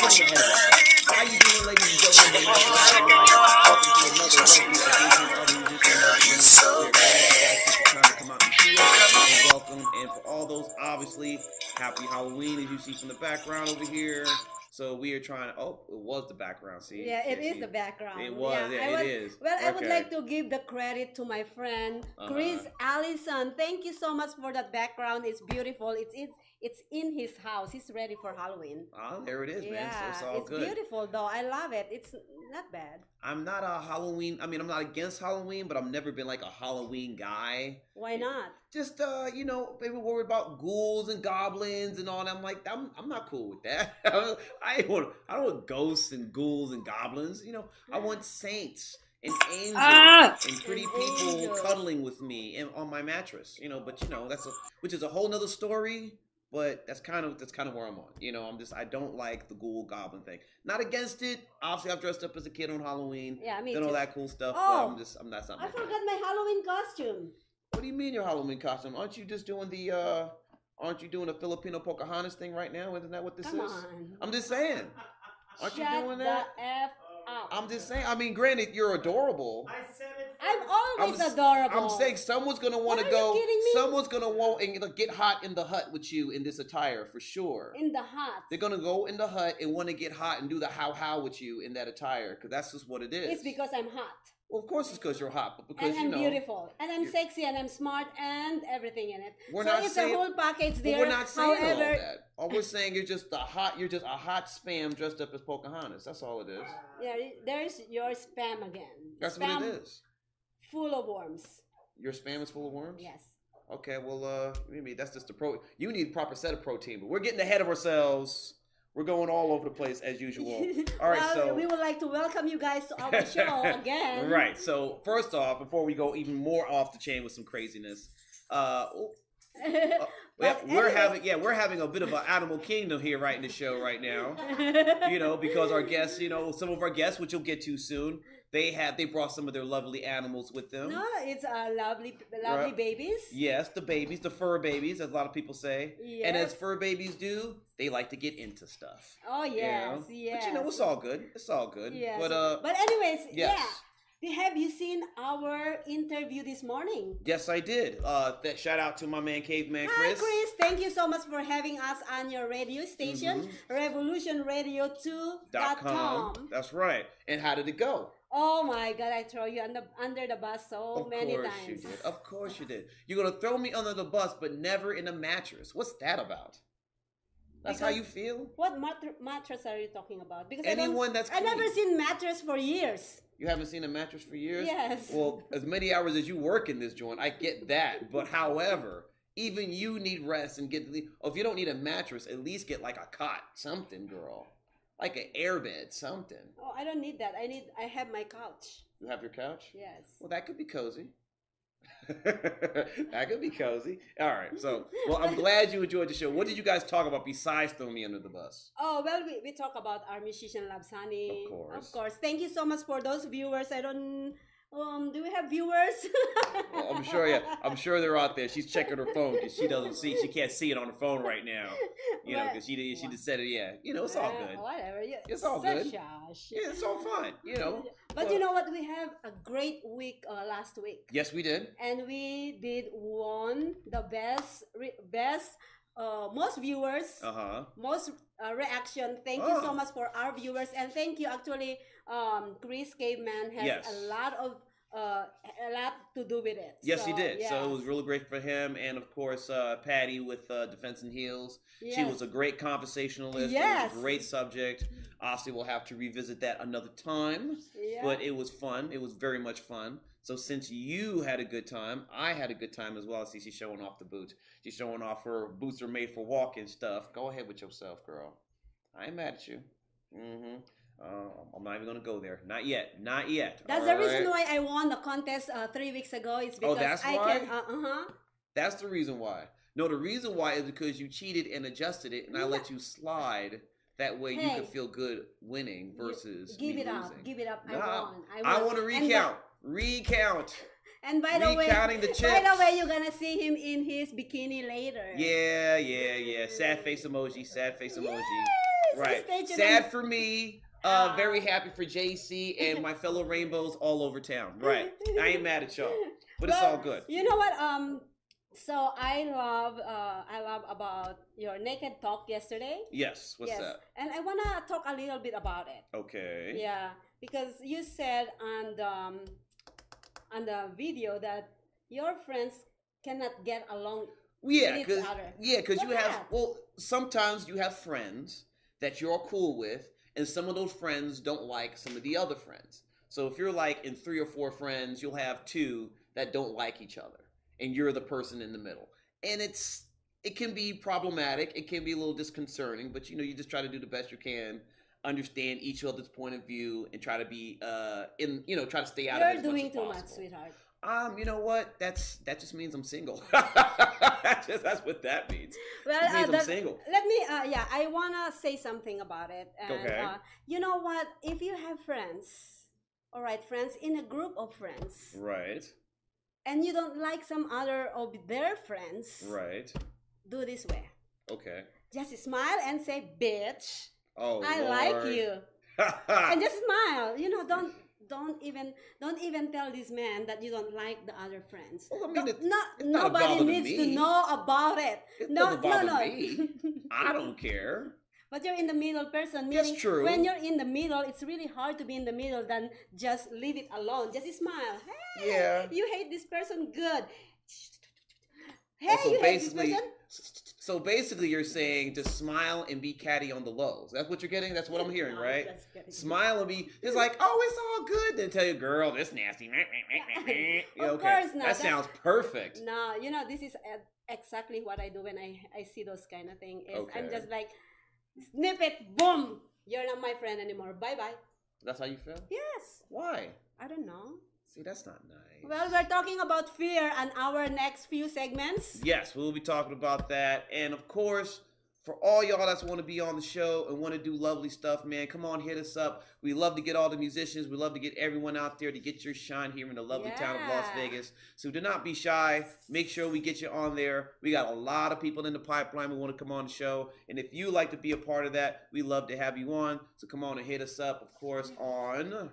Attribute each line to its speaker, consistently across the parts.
Speaker 1: getting ahead of ourselves. How you doing, ladies and gentlemen? Welcome to another edition of the Musician We're glad you guys took the time to come out and see us, and welcome. And for all those, obviously, happy Halloween, as you see from the background over here. So we are trying to. Oh, it was the background. See,
Speaker 2: yeah, it is the background.
Speaker 1: It was. Yeah, it is.
Speaker 2: Well, I would like to give the credit to my friend Chris Allison. Thank you so much for that background. It's beautiful. It's in his house. He's ready for Halloween.
Speaker 1: Oh, there it is, man.
Speaker 2: Yeah,
Speaker 1: So it's all good.
Speaker 2: It's beautiful though. I love it. It's not bad.
Speaker 1: I'm not a Halloween. I mean, I'm not against Halloween, but I've never been like a Halloween guy.
Speaker 2: Why not?
Speaker 1: Just people worry about ghouls and goblins and all that. I'm like, I'm not cool with that. I don't want ghosts and ghouls and goblins. I want saints and angels and pretty people cuddling with me and on my mattress. But which is a whole nother story. But that's kind of where I'm on. I don't like the ghoul goblin thing. Not against it. Obviously, I've dressed up as a kid on Halloween.
Speaker 2: Yeah, me
Speaker 1: done
Speaker 2: too.
Speaker 1: All that cool stuff.
Speaker 2: Oh,
Speaker 1: but I'm not something.
Speaker 2: I forgot my Halloween costume.
Speaker 1: What do you mean your Halloween costume? Aren't you just doing Aren't you doing a Filipino Pocahontas thing right now? Isn't that what this
Speaker 2: Come
Speaker 1: is?
Speaker 2: on.
Speaker 1: I'm just saying. Aren't you doing that?
Speaker 2: The F up.
Speaker 1: I'm just saying. I mean, granted, you're adorable.
Speaker 3: I said it.
Speaker 2: I'm always adorable.
Speaker 1: I'm saying someone's gonna want to go. Someone's gonna want and get hot in the hut with you in this attire for sure.
Speaker 2: In the hut.
Speaker 1: They're gonna go in the hut and want to get hot and do the how with you in that attire because that's just what it is.
Speaker 2: It's because I'm hot.
Speaker 1: Well, of course it's because you're hot, but because
Speaker 2: and I'm beautiful, and I'm sexy, and I'm smart, and everything in it. It's a whole package there.
Speaker 1: We're not saying all that. All we're saying you're just a hot spam dressed up as Pocahontas. That's all it is.
Speaker 2: Yeah, there's your spam again.
Speaker 1: That's
Speaker 2: spam
Speaker 1: what it is.
Speaker 2: Full of worms.
Speaker 1: Your spam is full of worms?
Speaker 2: Yes.
Speaker 1: Okay, well, maybe that's just you need a proper set of protein, but we're getting ahead of ourselves. We're going all over the place as usual. All right, so
Speaker 2: we would like to welcome you guys to our show again.
Speaker 1: Right. So first off, before we go even more off the chain with some craziness, we're having a bit of an animal kingdom here right in the show right now. Because our guests, some of our guests, which you'll get to soon, they brought some of their lovely animals with them.
Speaker 2: No, it's lovely babies.
Speaker 1: Yes, the babies, the fur babies, as a lot of people say.
Speaker 2: Yes.
Speaker 1: And as fur babies do, they like to get into stuff.
Speaker 2: Oh yes, yes.
Speaker 1: But it's all good. It's all good.
Speaker 2: Yes.
Speaker 1: But
Speaker 2: anyways,
Speaker 1: yes.
Speaker 2: Yeah. Have you seen our interview this morning?
Speaker 1: Yes, I did. Shout out to my man, Caveman Chris.
Speaker 2: Hi, Chris. Thank you so much for having us on your radio station, revolutionradio2.com.
Speaker 1: That's right. And how did it go?
Speaker 2: Oh my God, I throw you under the bus many times.
Speaker 1: Of course you did. Of course you did. You're going to throw me under the bus, but never in a mattress. What's that about? That's how you feel?
Speaker 2: What mattress are you talking about? Because
Speaker 1: I've
Speaker 2: never seen mattress for years.
Speaker 1: You haven't seen a mattress for years?
Speaker 2: Yes.
Speaker 1: Well, as many hours as you work in this joint, I get that. But however, even you need rest and if you don't need a mattress, at least get like a cot, something, girl. Like an airbed, something.
Speaker 2: Oh, I don't need that. I have my couch.
Speaker 1: You have your couch?
Speaker 2: Yes.
Speaker 1: Well, that could be cozy. That could be cozy. All right. So, I'm glad you enjoyed the show. What did you guys talk about besides throwing me under the bus?
Speaker 2: Oh, well, we talk about our musician Love Sunny.
Speaker 1: Of course.
Speaker 2: Thank you so much for those viewers. Do we have viewers?
Speaker 1: Well, I'm sure. Yeah, I'm sure they're out there. She's checking her phone because she can't see it on her phone right now. Because she just said it. Yeah, it's all good.
Speaker 2: Whatever.
Speaker 1: It's all good.
Speaker 2: Shush.
Speaker 1: Yeah, it's all fine.
Speaker 2: But you know what? We have a great week last week.
Speaker 1: Yes, we did.
Speaker 2: And we did won the best, most viewers, most reaction. Thank you so much for our viewers, and thank you actually. Chris Caveman has a lot to do with it.
Speaker 1: Yes, he did. Yes. So it was really great for him, and of course, Patty with Defense and Heels. Yes. She was a great conversationalist. Yes. It was a great subject. Obviously, we'll have to revisit that another time. Yeah. But it was fun. It was very much fun. So since you had a good time, I had a good time as well. See, she's showing off the boots. She's showing off her boots are made for walking stuff. Go ahead with yourself, girl. I ain't mad at you. Mm-hmm. I'm not even going to go there. Not yet. Not yet.
Speaker 2: That's the reason why I won the contest 3 weeks ago. It's because
Speaker 1: that's why? That's the reason why. No, the reason why is because you cheated and adjusted it, and I let you slide. That way you could feel good winning versus
Speaker 2: Give it
Speaker 1: losing.
Speaker 2: up. Give it up. I won.
Speaker 1: I want to recount. Recount.
Speaker 2: And by the way, you're gonna see him in his bikini later.
Speaker 1: Yeah. Sad face emoji. Sad face emoji. Right. Sad for me. Very happy for JC and my fellow rainbows all over town. Right. I ain't mad at y'all, but it's all good.
Speaker 2: You know what? So I love about your naked talk yesterday.
Speaker 1: Yes. What's that?
Speaker 2: And I wanna talk a little bit about it.
Speaker 1: Okay.
Speaker 2: Yeah, because you said on the video that your friends cannot get along with each other.
Speaker 1: Yeah, because you have sometimes you have friends that you're cool with, and some of those friends don't like some of the other friends. So if you're like in 3 or 4 friends, you'll have 2 that don't like each other, and you're the person in the middle. And it can be problematic. It can be a little disconcerting, but you just try to do the best you can, understand each other's point of view, and try to be try to stay out of it as much as possible.
Speaker 2: You're doing too much, sweetheart.
Speaker 1: You know what? That just means I'm single. That's what that means. Well, it means I'm single.
Speaker 2: Let me. I wanna say something about it. And,
Speaker 1: okay.
Speaker 2: You know what? If you have friends, all right, friends in a group of friends,
Speaker 1: right,
Speaker 2: and you don't like some other of their friends,
Speaker 1: right,
Speaker 2: do this way.
Speaker 1: Okay.
Speaker 2: Just smile and say, "Bitch, I
Speaker 1: Lord.
Speaker 2: like you," and just smile. Don't even tell this man that you don't like the other friends.
Speaker 1: Well, I mean,
Speaker 2: nobody needs to know about it.
Speaker 1: No. Me. I don't care.
Speaker 2: But you're in the middle person.
Speaker 1: That's true.
Speaker 2: When you're in the middle, it's really hard to be in the middle than just leave it alone. Just smile. Hey,
Speaker 1: yeah.
Speaker 2: You hate this person. Good. Hey, you hate this person.
Speaker 1: So basically, you're saying to smile and be catty on the lows. That's what you're getting? That's what I'm hearing, right? Smile and be, it's like, oh, it's all good. Then tell your girl, this nasty.
Speaker 2: Of course not.
Speaker 1: That sounds perfect.
Speaker 2: No, this is exactly what I do when I see those kind of things.
Speaker 1: Okay.
Speaker 2: I'm just like, snip it, boom. You're not my friend anymore. Bye-bye.
Speaker 1: That's how you feel?
Speaker 2: Yes.
Speaker 1: Why?
Speaker 2: I don't know.
Speaker 1: See, that's not nice.
Speaker 2: Well, we're talking about fear on our next few segments.
Speaker 1: Yes, we'll be talking about that. And of course, for all y'all that want to be on the show and want to do lovely stuff, man, come on, hit us up. We love to get all the musicians. We love to get everyone out there to get your shine here in the lovely town of Las Vegas. So do not be shy. Make sure we get you on there. We got a lot of people in the pipeline who want to come on the show. And if you like to be a part of that, we love to have you on. So come on and hit us up, of course, on...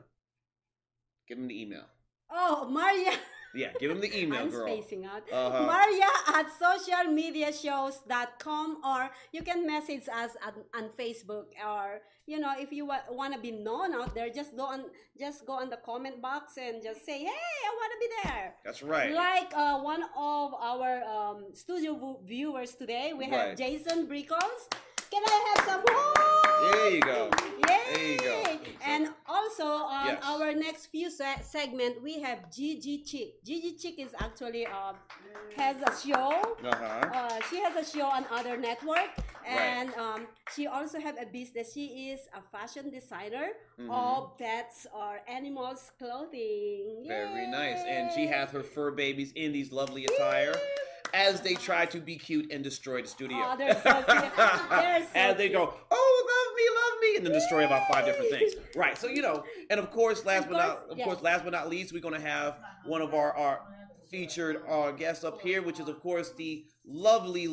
Speaker 1: Give them the email.
Speaker 2: Oh, Maria.
Speaker 1: Yeah, give them the email, girl.
Speaker 2: I'm spacing out. Maria at socialmediashows.com, or you can message us on Facebook, or if you want to be known out there, just go on the comment box and just say, hey, I want to be there.
Speaker 1: That's right.
Speaker 2: Like one of our studio viewers today, we have Jason Brickles. Can I have some more?
Speaker 1: There you go.
Speaker 2: Yay!
Speaker 1: There you go.
Speaker 2: And also on our next few segment, we have Gigi Chick. Gigi Chick is actually has a show. She has a show on other network, and she also have a business. She is a fashion designer of pets or animals clothing. Yay!
Speaker 1: Very nice. And she has her fur babies in these lovely attire. As they try to be cute and destroy the studio.
Speaker 2: Oh, they're so cute.
Speaker 1: As they go, oh, love me, and then destroy about 5 different things. Right. So and of course, last but not least, we're gonna have one of our featured guests up here, which is of course the lovely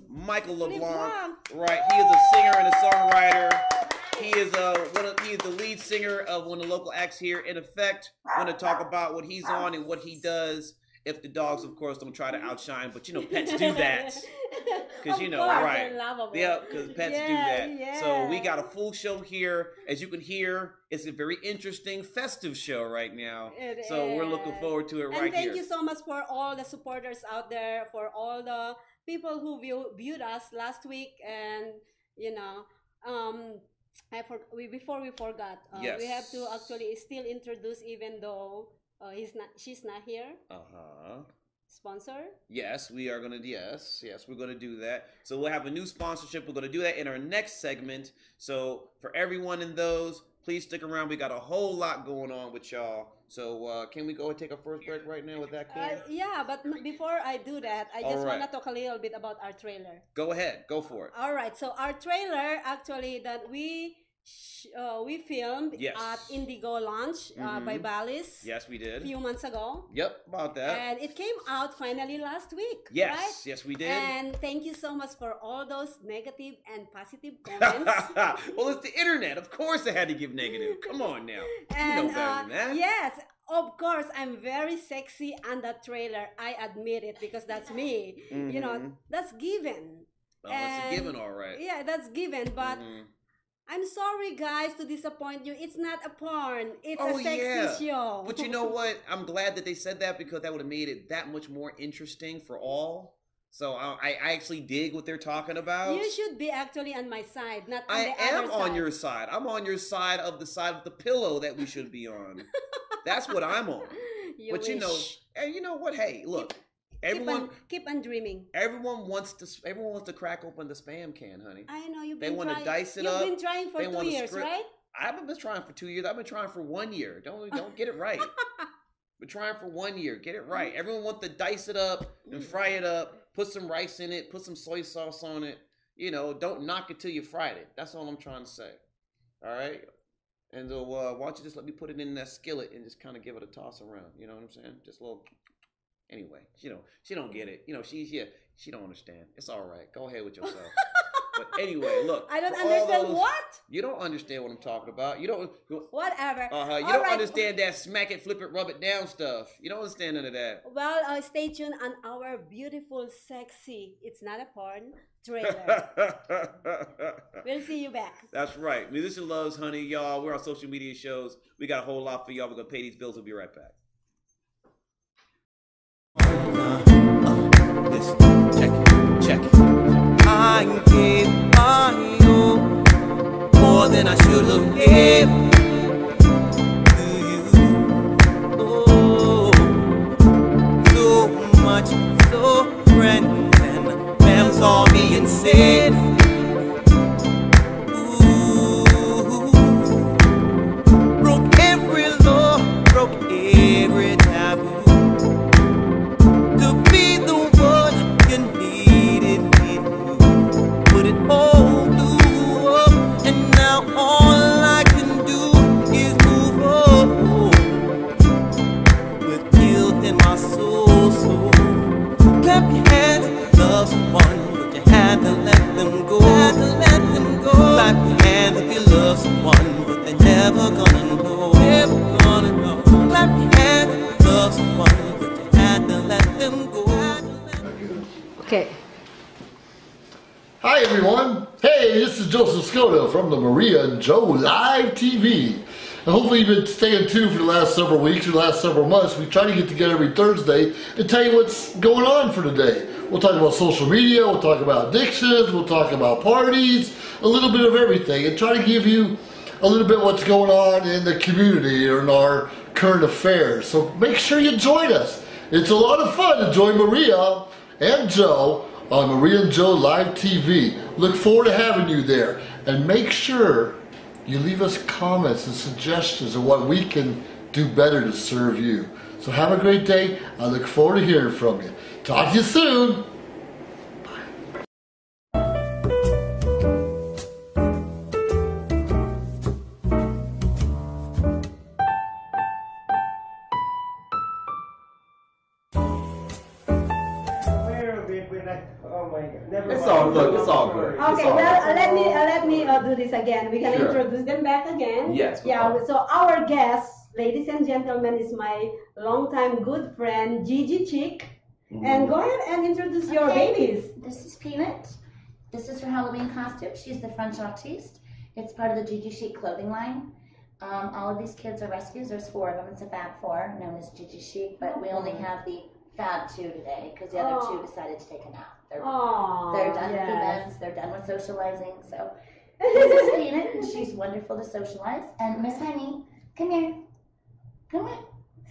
Speaker 1: Michael LeBlanc. Right. He is a singer and a songwriter. He is the lead singer of one of the local acts here. In effect, we're gonna talk about what he's on and what he does. If the dogs, of course, don't try to outshine, but pets do that. Because right? Yeah, because pets do that. Yeah. So we got a full show here. As you can hear, it's a very interesting, festive show right now. We're looking forward to it here.
Speaker 2: And thank you so much for all the supporters out there, for all the people who viewed us last week, and before we forgot, we have to actually still introduce, even though. She's not here. Sponsor? Yes, we are gonna.
Speaker 1: Yes, we're gonna do that. So we'll have a new sponsorship. We're gonna do that in our next segment. So for everyone in those, please stick around. We got a whole lot going on with y'all. So can we go and take a first break right now with that?
Speaker 2: Yeah, but before I do that, I just want to talk a little bit about our trailer.
Speaker 1: Go ahead, go for it.
Speaker 2: All right. So our trailer, actually, that we we filmed at Indigo Lounge by Balis.
Speaker 1: Yes, we did.
Speaker 2: A few months ago.
Speaker 1: Yep, about that.
Speaker 2: And it came out finally last week.
Speaker 1: Yes,
Speaker 2: right?
Speaker 1: Yes, we did.
Speaker 2: And thank you so much for all those negative and positive comments.
Speaker 1: Well, it's the internet. Of course I had to give negative. Come on now. And, you know better than that.
Speaker 2: Yes, of course, I'm very sexy on that trailer. I admit it because that's me. You know, that's given.
Speaker 1: Well, it's a given, all right.
Speaker 2: Yeah, that's given, but... I'm sorry, guys, to disappoint you. It's not a porn. It's a sexy show.
Speaker 1: But you know what? I'm glad that they said that because that would have made it that much more interesting for all. So I actually dig what they're talking about.
Speaker 2: You should be actually on my side, not on the other side.
Speaker 1: I am on your side. I'm on your side of the pillow that we should be on. That's what I'm on. But you know, and you know what? Hey, look.
Speaker 2: Keep on dreaming.
Speaker 1: Everyone wants to crack open the spam can, honey.
Speaker 2: I know you've
Speaker 1: been trying. They want to dice it
Speaker 2: up.
Speaker 1: You've
Speaker 2: been trying for 2 years, right?
Speaker 1: I haven't been trying for 2 years. I've been trying for 1 year. Don't get it right. Been trying for 1 year. Get it right. Everyone wants to dice it up and fry it up. Put some rice in it. Put some soy sauce on it. You know, don't knock it till you fried it. That's all I'm trying to say. All right. And so why don't you just let me put it in that skillet and just kind of give it a toss around. You know what I'm saying? Just a little. Anyway, she don't get it. You know, she don't understand. It's all right. Go ahead with yourself. But anyway, look.
Speaker 2: I don't understand what?
Speaker 1: You don't understand what I'm talking about. You don't.
Speaker 2: Whatever.
Speaker 1: You don't understand that smack it, flip it, rub it down stuff. You don't understand none of that.
Speaker 2: Well, stay tuned on our beautiful, sexy, it's not a porn, trailer. We'll see you back.
Speaker 1: That's right. Musician Loves, honey, y'all. We're on social media shows. We got a whole lot for y'all. We're going to pay these bills. We'll be right back. Check it.
Speaker 3: I gave my all, more than I should have given to you. Oh, so much, so friends and them saw me and said, ooh, broke every law, broke every taboo. Oh, do up, and now all I can do is move on with guilt in my soul. So clap your hands, love someone, but you had to let them go. Clap your hands if you love someone, but they're never gonna know. Clap your hands, love someone, but you had to let them go.
Speaker 2: Okay.
Speaker 4: Hi everyone, hey, this is Joseph Scotto from the Maria and Joe Live TV. And hopefully you've been staying tuned for the last several weeks or the last several months. We try to get together every Thursday and tell you what's going on for today. We'll talk about social media, we'll talk about addictions, we'll talk about parties, a little bit of everything, and try to give you a little bit what's going on in the community or in our current affairs. So make sure you join us. It's a lot of fun to join Maria and Joe on Maria and Joe Live TV. Look forward to having you there. And make sure you leave us comments and suggestions of what we can do better to serve you. So have a great day. I look forward to hearing from you. Talk to you soon.
Speaker 1: It's all good. It's all good.
Speaker 2: Okay, let me do this again. We can introduce them back again.
Speaker 1: Yes.
Speaker 2: Yeah. So our guest, ladies and gentlemen, is my longtime good friend Gigi Chick. And go ahead and introduce your babies.
Speaker 5: This is Peanut. This is her Halloween costume. She's the French artiste. It's part of the Gigi Chic clothing line. All of these kids are rescues. There's 4 of them. It's a fat 4 known as Gigi Chic, but we only have the fat 2 today because the other 2 decided to take a nap. They're done with events. They're done with socializing. So this is Peanut, and she's wonderful to socialize. And Miss Honey, come here. Come here.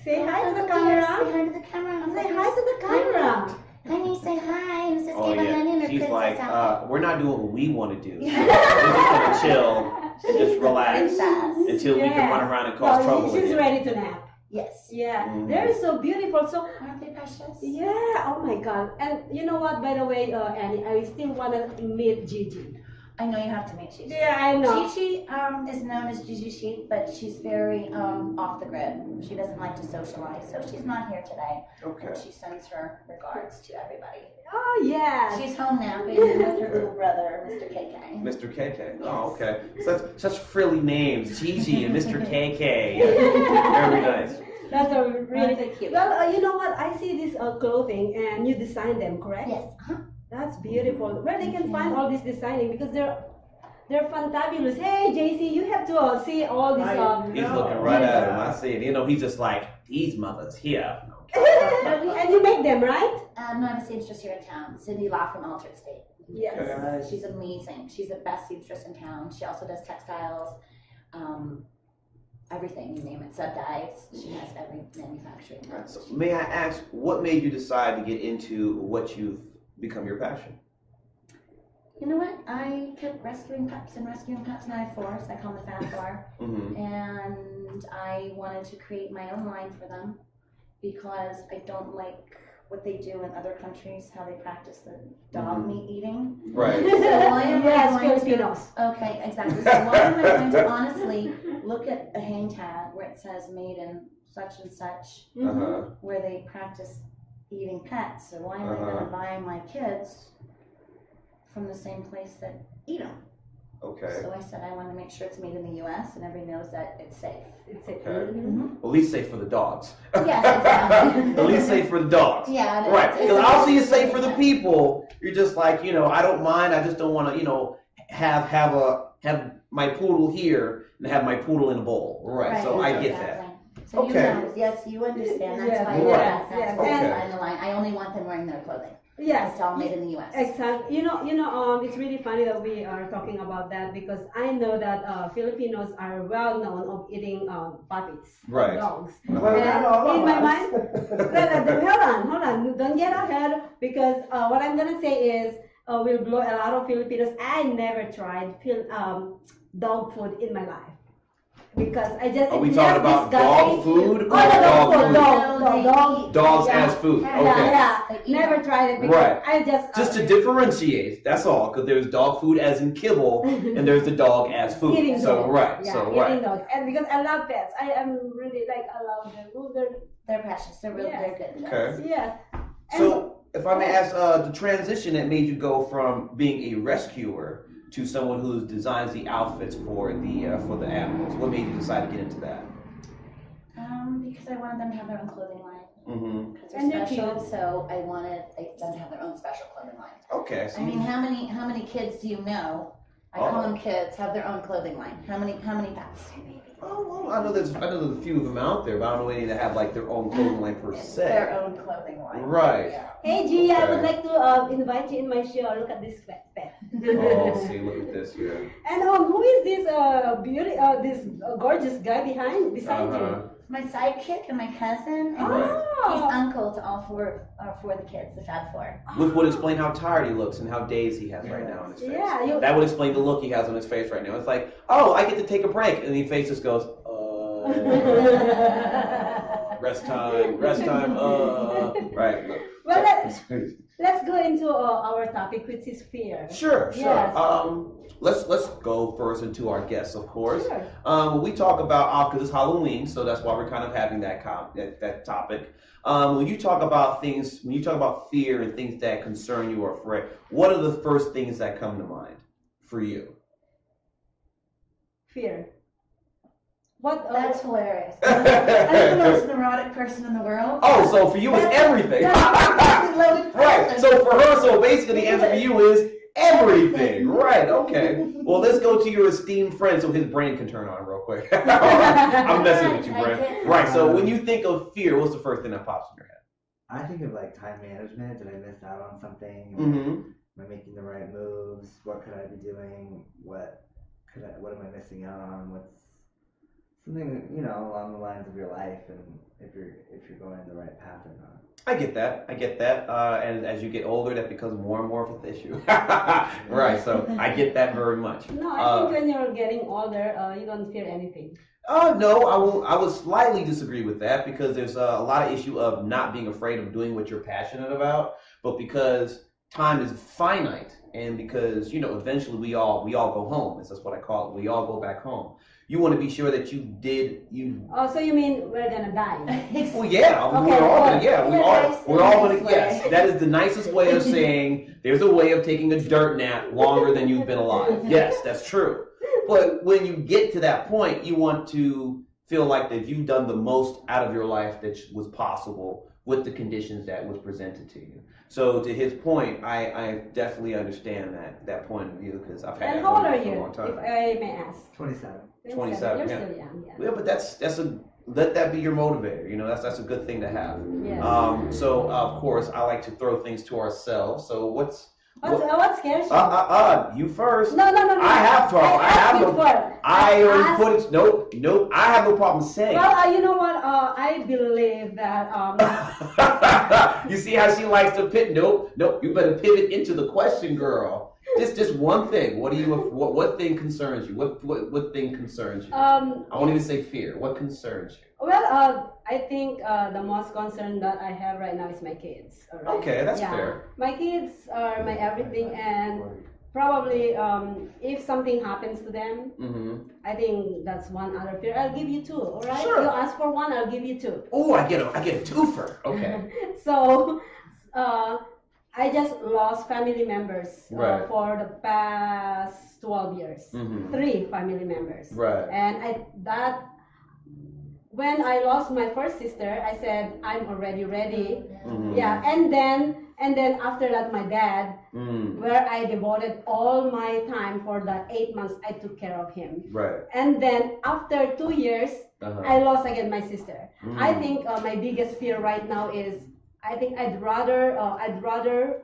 Speaker 2: Say hi to the camera.
Speaker 5: Say hi to the camera.
Speaker 2: Say hi to the camera.
Speaker 5: Honey, say hi. This is
Speaker 6: Oh yeah, she's like, we're not doing what we want to do. We're just gonna chill and just relax until we can run around and cause trouble.
Speaker 2: She's ready to nap.
Speaker 5: Yes.
Speaker 2: Yeah, they're so beautiful. So
Speaker 5: aren't they precious?
Speaker 2: Yeah. Oh my God. And you know what? By the way, Annie, I still wanna meet Gigi.
Speaker 5: I know you have to meet Chi-Chi.
Speaker 2: Yeah, I know.
Speaker 5: Chi-Chi is known as Gigi Chic, but she's very off the grid. She doesn't like to socialize, so she's not here today.
Speaker 6: Okay.
Speaker 5: And she sends her regards to everybody.
Speaker 2: Oh, yeah.
Speaker 5: She's home now, being with her little brother, Mr. KK.
Speaker 6: Mr. KK.
Speaker 5: Yes.
Speaker 6: Oh, okay. Such frilly names, Gigi and Mr. KK. Very nice.
Speaker 2: That's a really
Speaker 5: cute.
Speaker 2: Well, you know what? I see this clothing and you design them, correct?
Speaker 5: Yes.
Speaker 2: That's beautiful. Where they can find all this designing because they're fantabulous. Hey, JC, you have to see all these.
Speaker 6: He's looking right at him. I see it. You know, he's just like these mothers here.
Speaker 2: And you make them, right?
Speaker 5: No, I have a seamstress here in town, Cindy Law from Altered State.
Speaker 2: Yes.
Speaker 5: She's amazing. She's the best seamstress in town. She also does textiles, everything, you name it, sub-dyes. She has every manufacturing.
Speaker 6: Right. So may I ask, what made you decide to get into what you've become your passion?
Speaker 5: You know what? I kept rescuing pups and I have 4, so I call them the Fab 4.
Speaker 6: Mm-hmm.
Speaker 5: And I wanted to create my own line for them because I don't like what they do in other countries, how they practice the dog meat eating.
Speaker 6: Right.
Speaker 5: So why am I going
Speaker 2: Filipinos.
Speaker 5: Okay, exactly. So why am I going to honestly look at a hang tag where it says made in such and such, where they practice eating pets? Or why am I going to buy my kids from the same place that eat them?
Speaker 6: Okay.
Speaker 5: So I said I want to make sure it's made in the U.S. and everybody knows that it's safe.
Speaker 2: It's safe.
Speaker 6: Okay. Well, at least safe for the dogs.
Speaker 5: Yes, exactly.
Speaker 6: At least safe for the dogs.
Speaker 5: Yeah.
Speaker 6: Right. Because obviously it's safe for the people. You're just like, you know, I don't mind. I just don't want to, you know, have my poodle here and have my poodle in a bowl. Right. So I get that.
Speaker 5: So
Speaker 6: okay.
Speaker 5: You know, yes, you understand. That's
Speaker 2: Yeah.
Speaker 5: why
Speaker 6: Right.
Speaker 5: that's
Speaker 6: Okay.
Speaker 5: the line. I only want them wearing their clothing.
Speaker 2: Yes.
Speaker 5: It's all made in the U.S.
Speaker 2: Exactly. You know, it's really funny that we are talking about that because I know that Filipinos are well known of eating puppies,
Speaker 6: right.
Speaker 2: dogs.
Speaker 6: Well,
Speaker 2: and in my mind, hold on, don't get ahead because what I'm gonna say is will blow a lot of Filipinos. I never tried dog food in my life. Because I just
Speaker 6: are we talking about dog food or
Speaker 2: dog
Speaker 6: dogs as food? Okay.
Speaker 2: Yeah. Never tried it because I
Speaker 6: just to differentiate. That's all. Because there's dog food as in kibble, and there's the dog as food.
Speaker 2: Eating
Speaker 6: so
Speaker 2: dog.
Speaker 6: right.
Speaker 2: Yeah,
Speaker 6: so
Speaker 2: eating
Speaker 6: right.
Speaker 2: dog. And because I love pets, I am really I love them.
Speaker 5: They're precious. They're really they're good.
Speaker 6: Okay.
Speaker 2: Yes.
Speaker 6: So if I may ask, the transition that made you go from being a rescuer to someone who designs the outfits for the animals. What made you decide to get into that?
Speaker 5: Because I wanted them to have their own clothing line.
Speaker 6: Mm-hmm.
Speaker 5: Because they're special, so I wanted them to have their own special clothing line.
Speaker 6: Okay. So
Speaker 5: I mean, how many kids do you know? I call them kids. Have their own clothing line. How many pets?
Speaker 6: Oh, well, I know there's a few of them out there, but I don't know any that have like their own clothing line per se.
Speaker 5: Their own clothing line.
Speaker 6: Right.
Speaker 5: Yeah.
Speaker 2: Hey G, I would like to invite you in my show. Look at this pet.
Speaker 6: Oh, see, look at this here.
Speaker 2: And who is this this gorgeous guy beside you?
Speaker 5: My sidekick and my cousin. And he's uncle to all four of the kids, the Fab 4.
Speaker 6: Which would explain how tired he looks and how dazed he has right now on his face.
Speaker 2: Yeah,
Speaker 6: that would explain the look he has on his face right now. It's like, oh, I get to take a break, and his face just goes, rest time, right. Look.
Speaker 2: Well, let's go into our topic, which is fear.
Speaker 6: Sure.
Speaker 2: Yes.
Speaker 6: Let's go first into our guests, of course.
Speaker 2: Sure.
Speaker 6: When we talk about, because it's Halloween, so that's why we're kind of having that topic. When you talk about fear and things that concern you or afraid, what are the first things that come to mind for you?
Speaker 2: Fear.
Speaker 5: That's hilarious. I'm the most neurotic person in the world.
Speaker 6: Oh, so for you it's everything. Right. So for her, so basically the answer for you is everything. Right. Okay. Well, let's go to your esteemed friend so his brain can turn on real quick. I'm messing with you, Brent. Right. So when you think of fear, what's the first thing that pops in your head?
Speaker 7: I think of like time management. Did I miss out on something?
Speaker 6: Mm-hmm.
Speaker 7: Am I making the right moves? What could I be doing? What am I missing out on? What's something, along the lines of your life, and if you're going in the right path or not.
Speaker 6: I get that. And as you get older, that becomes more and more of an issue. Right. So I get that very much.
Speaker 2: No, I think when you're getting older, you don't fear anything.
Speaker 6: No, I will slightly disagree with that because there's a lot of issue of not being afraid of doing what you're passionate about, but because time is finite, and because eventually we all go home. That's what I call it. We all go back home. You want to be sure that you.
Speaker 2: Oh, so you mean we're gonna die?
Speaker 6: Well, yeah, okay, we're all gonna. Yeah, we're all gonna. Yes, that is the nicest way of saying there's a way of taking a dirt nap longer than you've been alive. Yes, that's true. But when you get to that point, you want to feel like that you've done the most out of your life that was possible with the conditions that was presented to you. So to his point, I definitely understand that point of view because I've had.
Speaker 2: And how old are you, if I may ask?
Speaker 7: 27.
Speaker 6: 27.
Speaker 2: You're
Speaker 6: yeah.
Speaker 2: still young, yeah.
Speaker 6: Yeah, but let that be your motivator. That's a good thing to have.
Speaker 2: Yes.
Speaker 6: So of course, I like to throw things to ourselves. So what
Speaker 2: scares you?
Speaker 6: You first.
Speaker 2: No.
Speaker 6: I have trouble. I have no. I already put it. Nope. I have no problem saying.
Speaker 2: Well, you know what? I believe that.
Speaker 6: You see how she likes to pivot? Nope. You better pivot into the question, girl. Just one thing. What thing concerns you? What thing concerns you? I won't even say fear. What concerns you?
Speaker 2: Well, I think the most concern that I have right now is my kids. Right?
Speaker 6: Okay, that's fair.
Speaker 2: My kids are my everything, and probably if something happens to them, I think that's one other fear. I'll give you two, all right?
Speaker 6: Sure.
Speaker 2: You ask for one, I'll give you two.
Speaker 6: Oh, I get a twofer. Okay.
Speaker 2: So, I just lost family members for the past 12 years. 3 family members.
Speaker 6: Right.
Speaker 2: And when I lost my first sister, I said I'm already ready. Yeah, and then after that, my dad, where I devoted all my time for the 8 months, I took care of him.
Speaker 6: Right.
Speaker 2: And then after 2 years, I lost again my sister. I think my biggest fear right now is I think I'd rather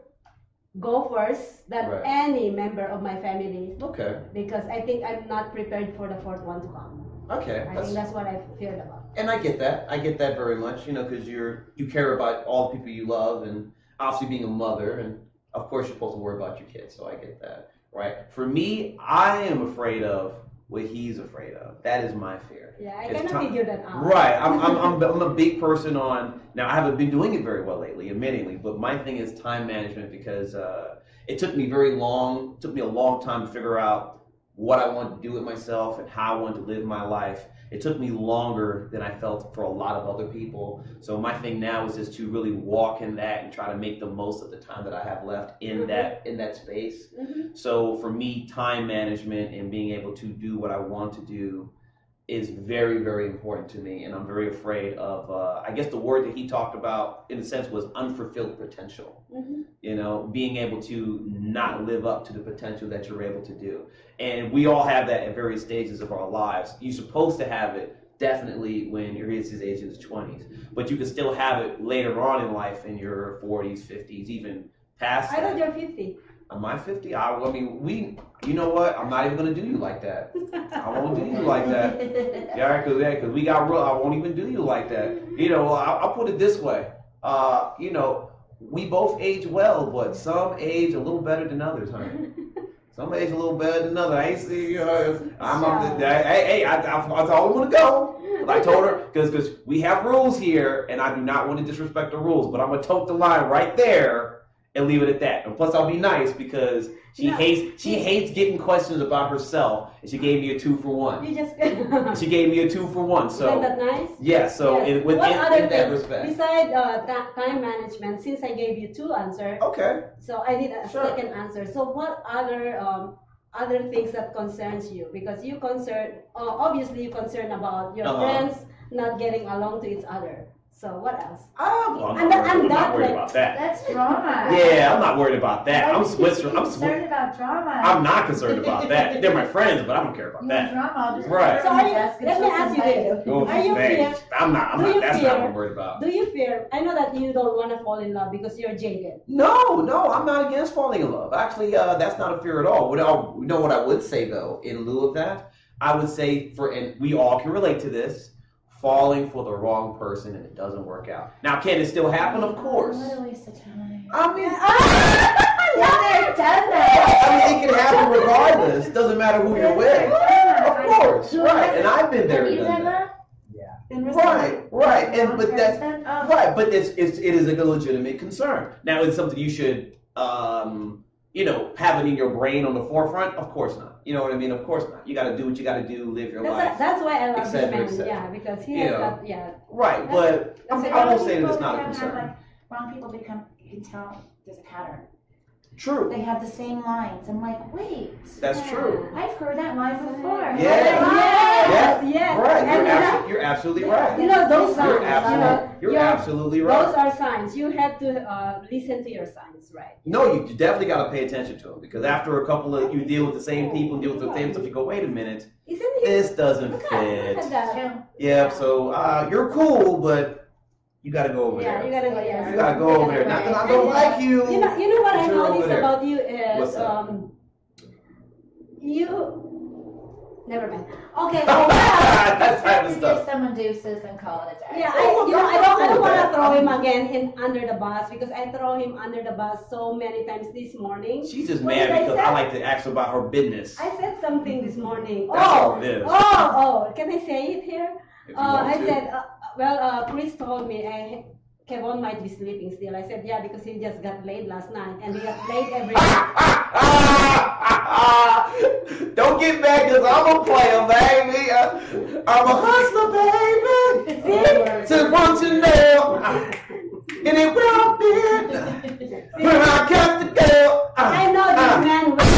Speaker 2: go first than any member of my family.
Speaker 6: Okay.
Speaker 2: Because I think I'm not prepared for the fourth one to come.
Speaker 6: Okay.
Speaker 2: I think that's what I feared about.
Speaker 6: And I get that. I get that very much, because you care about all the people you love, and obviously being a mother, and of course you're supposed to worry about your kids, so I get that, right? For me, I am afraid of what he's afraid of. That is my fear.
Speaker 2: Yeah, I kind of figured that out.
Speaker 6: Right. I'm a big person on, now I haven't been doing it very well lately, admittingly, but my thing is time management because it took me a long time to figure out what I wanted to do with myself and how I wanted to live my life. It took me longer than I felt for a lot of other people. So my thing now is just to really walk in that and try to make the most of the time that I have left in that space. So for me, time management and being able to do what I want to do is very, very important to me. And I'm very afraid of, I guess the word that he talked about in a sense was unfulfilled potential. Being able to not live up to the potential that you're able to do. And we all have that at various stages of our lives. You're supposed to have it definitely when you're his age in his 20s, but you can still have it later on in life in your 40s, 50s, even past that.
Speaker 2: I thought you're 50.
Speaker 6: Am I 50? I mean, you know what? I'm not even going to do you like that. I won't do you like that. Yeah, because we got real. I won't even do you like that. I'll put it this way. We both age well, but some age a little better than others, honey. Some age a little better than others. I ain't see I'm up there. Hey, that's all I want to go. But I told her, because we have rules here, and I do not want to disrespect the rules, but I'm going to tote the line right there and leave it at that. And plus, I'll be nice because she hates getting questions about herself, and she gave me a 2-for-1. She gave me a 2-for-1. So
Speaker 2: isn't that nice?
Speaker 6: Yeah. So
Speaker 2: yes.
Speaker 6: in that respect,
Speaker 2: besides time management, since I gave you 2 answers,
Speaker 6: okay.
Speaker 2: So I need a second answer. So what other things that concerns you? Because you obviously you concerned about your friends not getting along to each other. So what else?
Speaker 6: I'm not worried about that.
Speaker 5: That's drama.
Speaker 6: Yeah, I'm not worried about that. I'm
Speaker 5: concerned about drama.
Speaker 6: I'm not concerned about that. They're my friends, but I don't care about that.
Speaker 5: Drama.
Speaker 6: Right.
Speaker 2: So let me ask you this. Are you fear?
Speaker 6: I'm not. That's not what I'm worried about.
Speaker 2: Do you fear? I know that you don't want to fall in love because you're jaded.
Speaker 6: No, I'm not against falling in love. Actually, that's not a fear at all. What I would say though, in lieu of that, I would say and we all can relate to this. Falling for the wrong person and it doesn't work out. Now, can it still happen? Of course.
Speaker 5: What a waste of time.
Speaker 6: I mean, it can happen regardless. Doesn't matter who you're with. Of course, right. And I've been there. Done that. Yeah. Right. And but that's right. But it is a legitimate concern. Now, it's something you should you know, have it in your brain on the forefront? Of course not. You know what I mean? Of course not. You got to do what you got to do, live your life.
Speaker 2: That's why I love this man. Yeah, because he has that. Yeah.
Speaker 6: Right, but I won't say that it's not a concern.
Speaker 5: Wrong people become. You can tell there's a pattern.
Speaker 6: True.
Speaker 5: They have the same lines. I'm like, wait.
Speaker 6: That's true.
Speaker 5: I've heard that line before.
Speaker 6: Yeah.
Speaker 5: Yes.
Speaker 6: Right. You're absolutely right.
Speaker 2: You know those signs.
Speaker 6: You're absolutely right.
Speaker 2: Those are signs. You have to listen to your signs, right?
Speaker 6: No, you definitely got to pay attention to them because after a couple of you deal with the same people, deal with the same stuff, you go, wait a minute, this doesn't fit.
Speaker 2: Look at that.
Speaker 6: Yeah. So you're cool, but. You gotta go over there.
Speaker 2: You gotta go. Yeah.
Speaker 6: You gotta go over there. Not that I don't like you.
Speaker 2: You know what I noticed about you is you. Never mind. Okay.
Speaker 6: That's type of stuff.
Speaker 5: Give someone deuces and call it a day.
Speaker 2: Yeah, I don't want to throw him again under the bus because I throw him under the bus so many times this morning.
Speaker 6: She's just mad because I like to ask her about her business.
Speaker 2: I said something this morning.
Speaker 6: That's all it is.
Speaker 2: Can I say it here? I said. Chris told me Kevon might be sleeping still. I said, yeah, because he just got laid last night, and he got laid every night.
Speaker 6: Don't get mad, because I'm a player, baby. I'm a hustler, baby. See? So want to know, and it will be when I got the girl.
Speaker 2: I know this man will.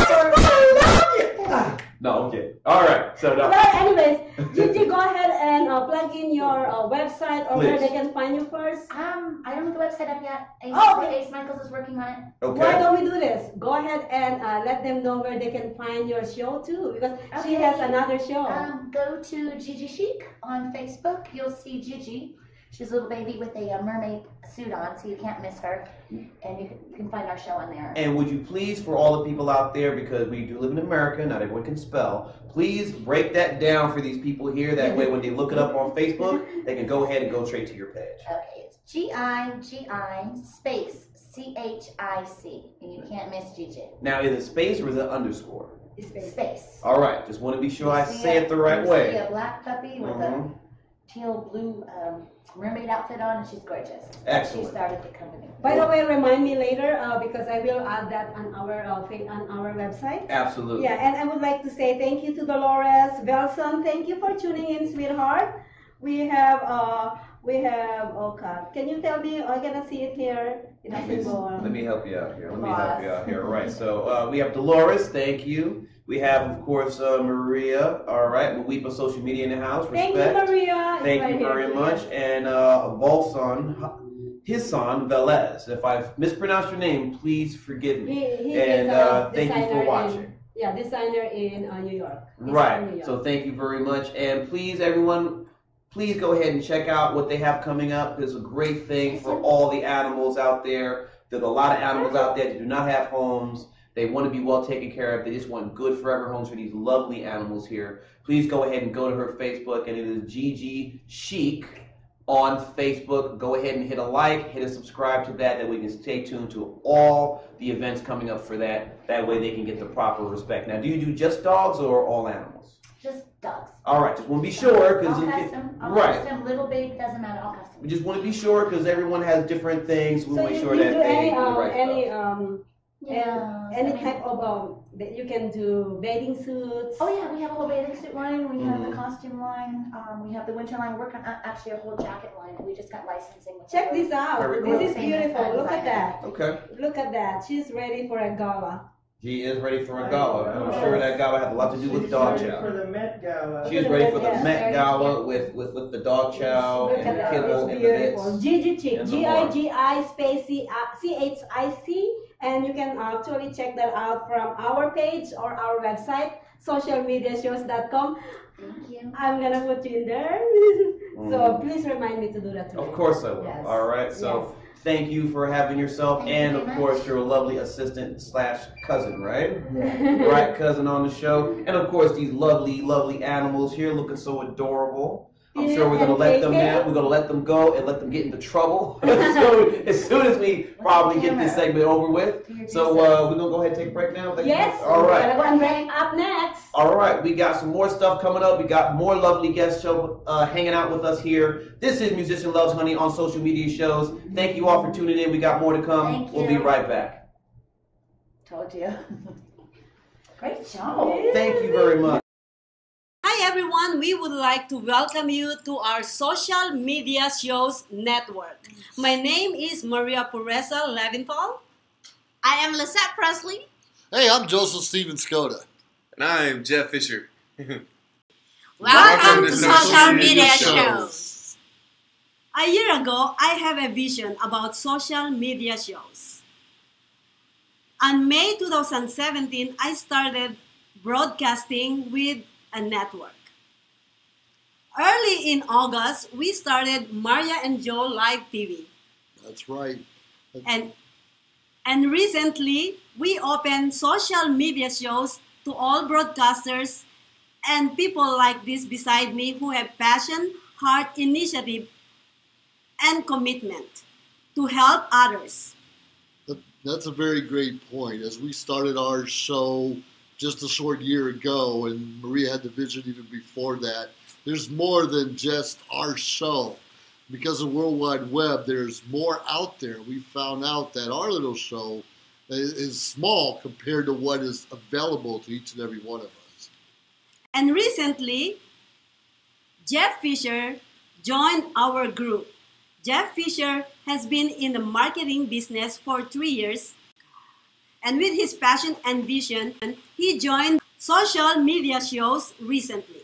Speaker 6: No, okay. All right. So no.
Speaker 2: Well, anyways, Gigi, go ahead and plug in your website or where they can find you first.
Speaker 5: I don't have the website up yet. Ace Michaels is working on it.
Speaker 6: Okay.
Speaker 2: Why don't we do this? Go ahead and let them know where they can find your show too, because she has another show.
Speaker 5: Go to Gigi Chic on Facebook. You'll see Gigi. She's a little baby with a mermaid suit on, so you can't miss her. And you can find our show on there.
Speaker 6: And would you please, for all the people out there, because we do live in America, not everyone can spell, please break that down for these people here. That way, when they look it up on Facebook, they can go ahead and go straight to your page.
Speaker 5: Okay, it's G-I-G-I space C-H-I-C. And you can't miss Gigi.
Speaker 6: Now, is it space or is it underscore?
Speaker 5: It's space.
Speaker 6: All right, just want to be sure I say it the right way.
Speaker 5: You see a black puppy with a teal blue mermaid outfit on, and she's gorgeous.
Speaker 6: Excellent.
Speaker 5: She started the company.
Speaker 2: By the way, remind me later because I will add that on our website.
Speaker 6: Absolutely.
Speaker 2: Yeah, and I would like to say thank you to Dolores Belson. Thank you for tuning in, sweetheart. We have Can you tell me? I cannot see it here. It doesn't go on.
Speaker 6: Let me help you out here. All right. So we have Dolores. Thank you. We have, of course, Maria. All right. Mawipa Social Media in the house. Respect.
Speaker 2: Thank you, Maria.
Speaker 6: Thank you very much. And Volson, his son, Velez. If I've mispronounced your name, please forgive me.
Speaker 2: He is
Speaker 6: thank you for watching.
Speaker 2: Designer in New York.
Speaker 6: Right. New York. So thank you very much. And please, everyone, please go ahead and check out what they have coming up. It's a great thing for all the animals out there. There's a lot of animals out there that do not have homes. They want to be well taken care of. They just want good forever homes for these lovely animals here. Please go ahead and go to her Facebook, and it is Gigi Chic on Facebook. Go ahead and hit a like, hit a subscribe to that we can stay tuned to all the events coming up for that. That way they can get the proper respect. Now, do you do just dogs or all animals?
Speaker 5: Just dogs.
Speaker 6: All right, just want to be sure.
Speaker 5: All custom. Custom, little, big, doesn't matter, all custom.
Speaker 6: We just want to be sure because everyone has different things. We want to make sure that they do the right stuff.
Speaker 2: Any type of you can do bathing suits.
Speaker 5: Oh yeah, we have a whole bathing suit line. We have the costume line. We have the winter line. We're working on actually a whole jacket line. We just got licensing.
Speaker 2: Check this out. This is beautiful. Look at that.
Speaker 6: Okay.
Speaker 2: Look at that. She's ready for a gala.
Speaker 6: She is ready for a gala. I'm sure that gala had a lot to do with dog chow.
Speaker 7: She's ready for the Met Gala.
Speaker 6: She's ready for the Met Gala with the dog chow and the kibble and the bits.
Speaker 2: Gigi Chic. G-I-G-I space C-H-I-C. And you can actually check that out from our page or our website, socialmediashows.com.
Speaker 5: Thank you.
Speaker 2: I'm going to put you in there. So please remind me to do that too.
Speaker 6: Of course I will. Yes. All right. So thank you for having yourself. And of course, your lovely assistant / cousin, right?
Speaker 7: Yeah.
Speaker 6: Right, cousin on the show. And of course, these lovely, lovely animals here looking so adorable. I'm sure we're going to let them have, we're going to let them go and let them get into trouble as soon as we probably get this segment over with. So we're going to go ahead and take a break now?
Speaker 2: Yes.
Speaker 6: All right.
Speaker 2: Up next.
Speaker 6: All right. We got some more stuff coming up. We got more lovely guests hanging out with us here. This is Musician Loves Honey on social media shows. Thank you all for tuning in. We got more to come. We'll be right back.
Speaker 5: Told you. Great show.
Speaker 6: Thank you very much.
Speaker 2: Hi everyone, we would like to welcome you to our social media shows network. My name is Maria Pureza Leventhal.
Speaker 8: I am Lisette Presley.
Speaker 4: Hey, I'm Joseph Steven Skoda.
Speaker 9: And I'm Jeff Fisher.
Speaker 8: Welcome to Social Media Shows.
Speaker 2: A year ago, I have a vision about social media shows. On May 2017, I started broadcasting with a network. Early in August, we started Maria and Joe Live TV.
Speaker 4: That's right.
Speaker 2: And recently, we opened social media shows to all broadcasters and people like this beside me who have passion, heart, initiative, and commitment to help others.
Speaker 4: That's a very great point. As we started our show just a short year ago, and Maria had the vision even before that, there's more than just our show. Because of World Wide Web, there's more out there. We found out that our little show is small compared to what is available to each and every one of us.
Speaker 2: And recently, Jeff Fisher joined our group. Jeff Fisher has been in the marketing business for 3 years. And with his passion and vision, he joined social media shows recently.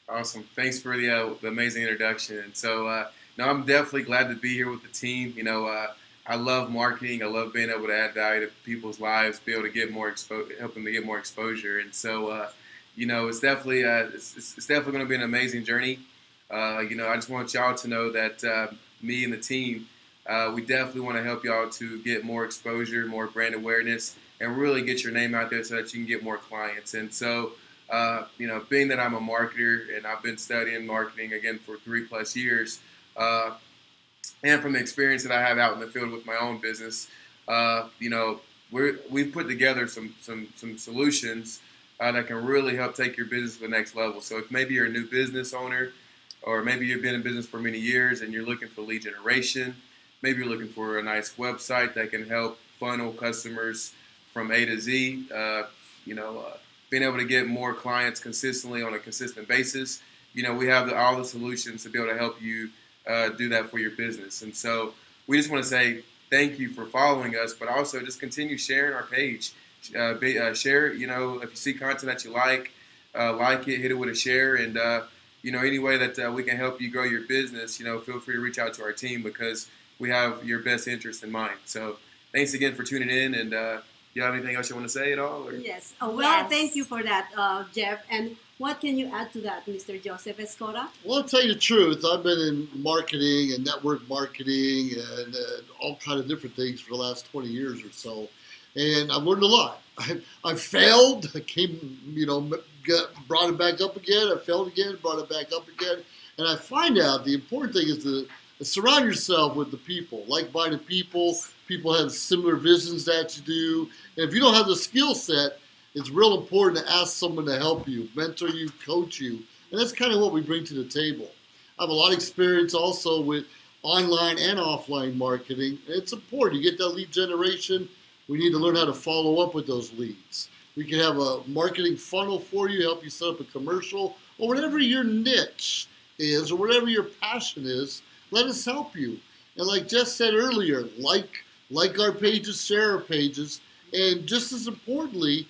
Speaker 9: Awesome. Thanks for the amazing introduction. And so, I'm definitely glad to be here with the team. I love marketing. I love being able to add value to people's lives, be able to get more help them to get more exposure. And so, it's definitely going to be an amazing journey. I just want y'all to know that me and the team, we definitely want to help y'all to get more exposure, more brand awareness, and really get your name out there so that you can get more clients. And so, being that I'm a marketer and I've been studying marketing again for 3+ years, and from the experience that I have out in the field with my own business, we've put together some solutions that can really help take your business to the next level. So if maybe you're a new business owner, or maybe you've been in business for many years and you're looking for lead generation, maybe you're looking for a nice website that can help funnel customers from A to Z, being able to get more clients consistently on a consistent basis, we have all the solutions to be able to help you do that for your business. And so we just want to say thank you for following us, but also just continue sharing our page. Share it, if you see content that you like it, hit it with a share, and any way that we can help you grow your business, feel free to reach out to our team because we have your best interest in mind. So thanks again for tuning in, and you have anything else you want to say at all? Or?
Speaker 2: Yes. Yes. Thank you for that, Jeff. And what can you add to that, Mr. Joseph Escoda?
Speaker 4: Well, I'll tell you the truth. I've been in marketing and network marketing and all kind of different things for the last 20 years or so. And I've learned a lot. I failed. I came, brought it back up again. I failed again, brought it back up again. And I find out the important thing is to surround yourself with the people, like-minded people. People have similar visions that you do. And if you don't have the skill set, it's real important to ask someone to help you, mentor you, coach you. And that's kind of what we bring to the table. I have a lot of experience also with online and offline marketing. And it's important. You get that lead generation. We need to learn how to follow up with those leads. We can have a marketing funnel for you, help you set up a commercial, or whatever your niche is, or whatever your passion is, let us help you. And like Jess said earlier, like our pages, share our pages, and just as importantly,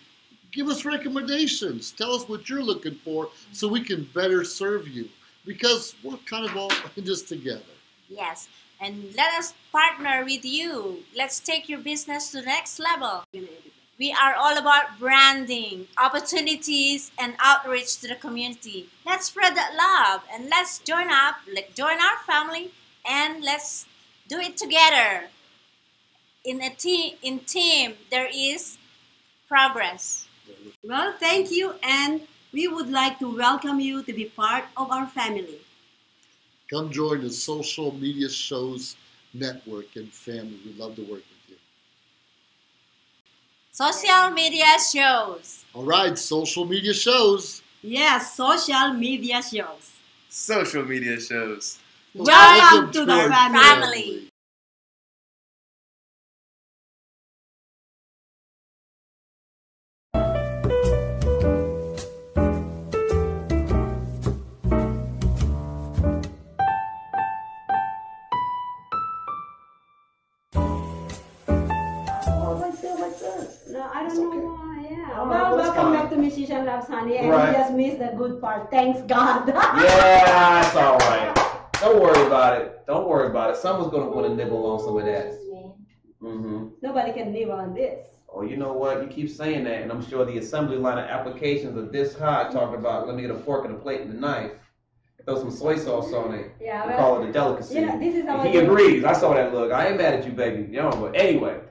Speaker 4: give us recommendations. Tell us what you're looking for so we can better serve you, because we're kind of all in this together.
Speaker 8: Yes. And let us partner with you. Let's take your business to the next level. We are all about branding, opportunities, and outreach to the community. Let's spread that love and let's join up, join our family, and let's do it together. In team, there is progress.
Speaker 2: Well, thank you, and we would like to welcome you to be part of our family.
Speaker 4: Come join the Social Media Shows Network and family. We'd love to work with you.
Speaker 8: Social media shows.
Speaker 4: All right, social media shows.
Speaker 2: Yes, social media shows.
Speaker 9: Social media shows.
Speaker 2: Welcome to the family. missed the good part. Thanks God.
Speaker 6: Yeah, it's all right. Don't worry about it. Don't worry about it. Someone's gonna want to nibble on some of that.
Speaker 2: Nobody can nibble on this.
Speaker 6: Oh, you know what? You keep saying that, and I'm sure the assembly line of applications are this high, talking about let me get a fork and a plate and a knife. Throw some soy sauce on it.
Speaker 2: Yeah,
Speaker 6: well, call it a delicacy.
Speaker 2: You know, this is
Speaker 6: he agrees. I saw that look. I ain't mad at you, baby. You know, but anyway,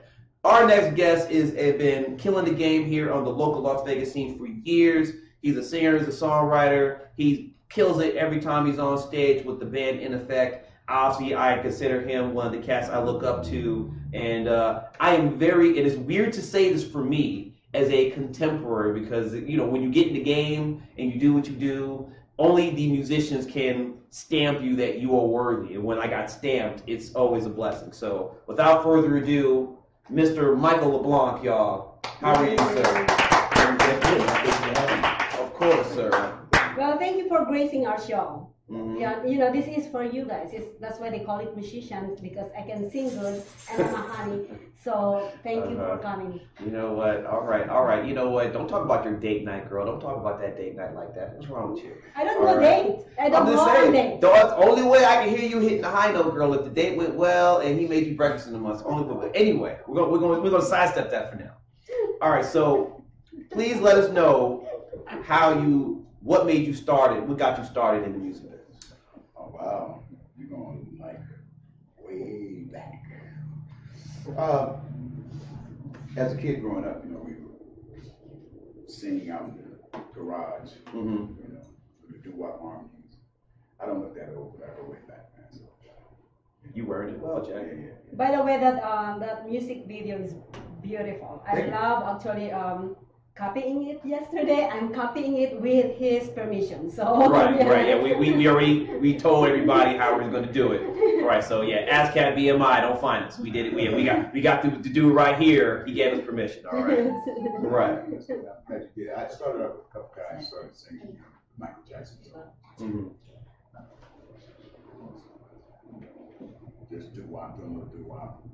Speaker 6: our next guest has been killing the game here on the local Las Vegas scene for years. He's a singer, he's a songwriter. He kills it every time he's on stage with the band In Effect. Obviously, I consider him one of the cats I look up to. And I am it is weird to say this for me as a contemporary because, you know, when you get in the game and you do what you do, only the musicians can stamp you that you are worthy. And when I got stamped, it's always a blessing. So without further ado, Mr. Michael LeBlanc, y'all. How are you, sir? Of course, sir.
Speaker 2: Well, thank you for gracing our show. Yeah, you know, this is for you guys. That's why they call it musicians, because I can sing good and I'm a honey. So thank you for coming.
Speaker 6: You know what? All right. You know what? Don't talk about your date night, girl. Don't talk about that date night like that. What's wrong with you?
Speaker 2: I don't know date. I don't know a date.
Speaker 6: The only way I can hear you hitting the high note, girl, if the date went well and he made you breakfast in the month. Only way. Anyway, we're gonna sidestep that for now. All right. So please let us know what made you started, what got you started in the music business.
Speaker 10: Oh wow, you're going like way back. As a kid growing up, you know, we were singing out in the garage, you know, the doo-wop harmonies. I don't look that old, but I go way back, man. So,
Speaker 6: you were it well, Jack.
Speaker 10: Yeah.
Speaker 2: By the way, that music video is beautiful. I love actually copying it yesterday. I'm copying it with his permission. So
Speaker 6: right. Yeah, we already told everybody how we're going to do it. Right. So yeah, ASCAP BMI, don't find us. We did it. We got to do it right here. He gave us permission. All right. Right.
Speaker 10: Yeah, I started up with a couple guys. Started singing Michael Jackson songs. Just doo-wop, doing a little doo-wop,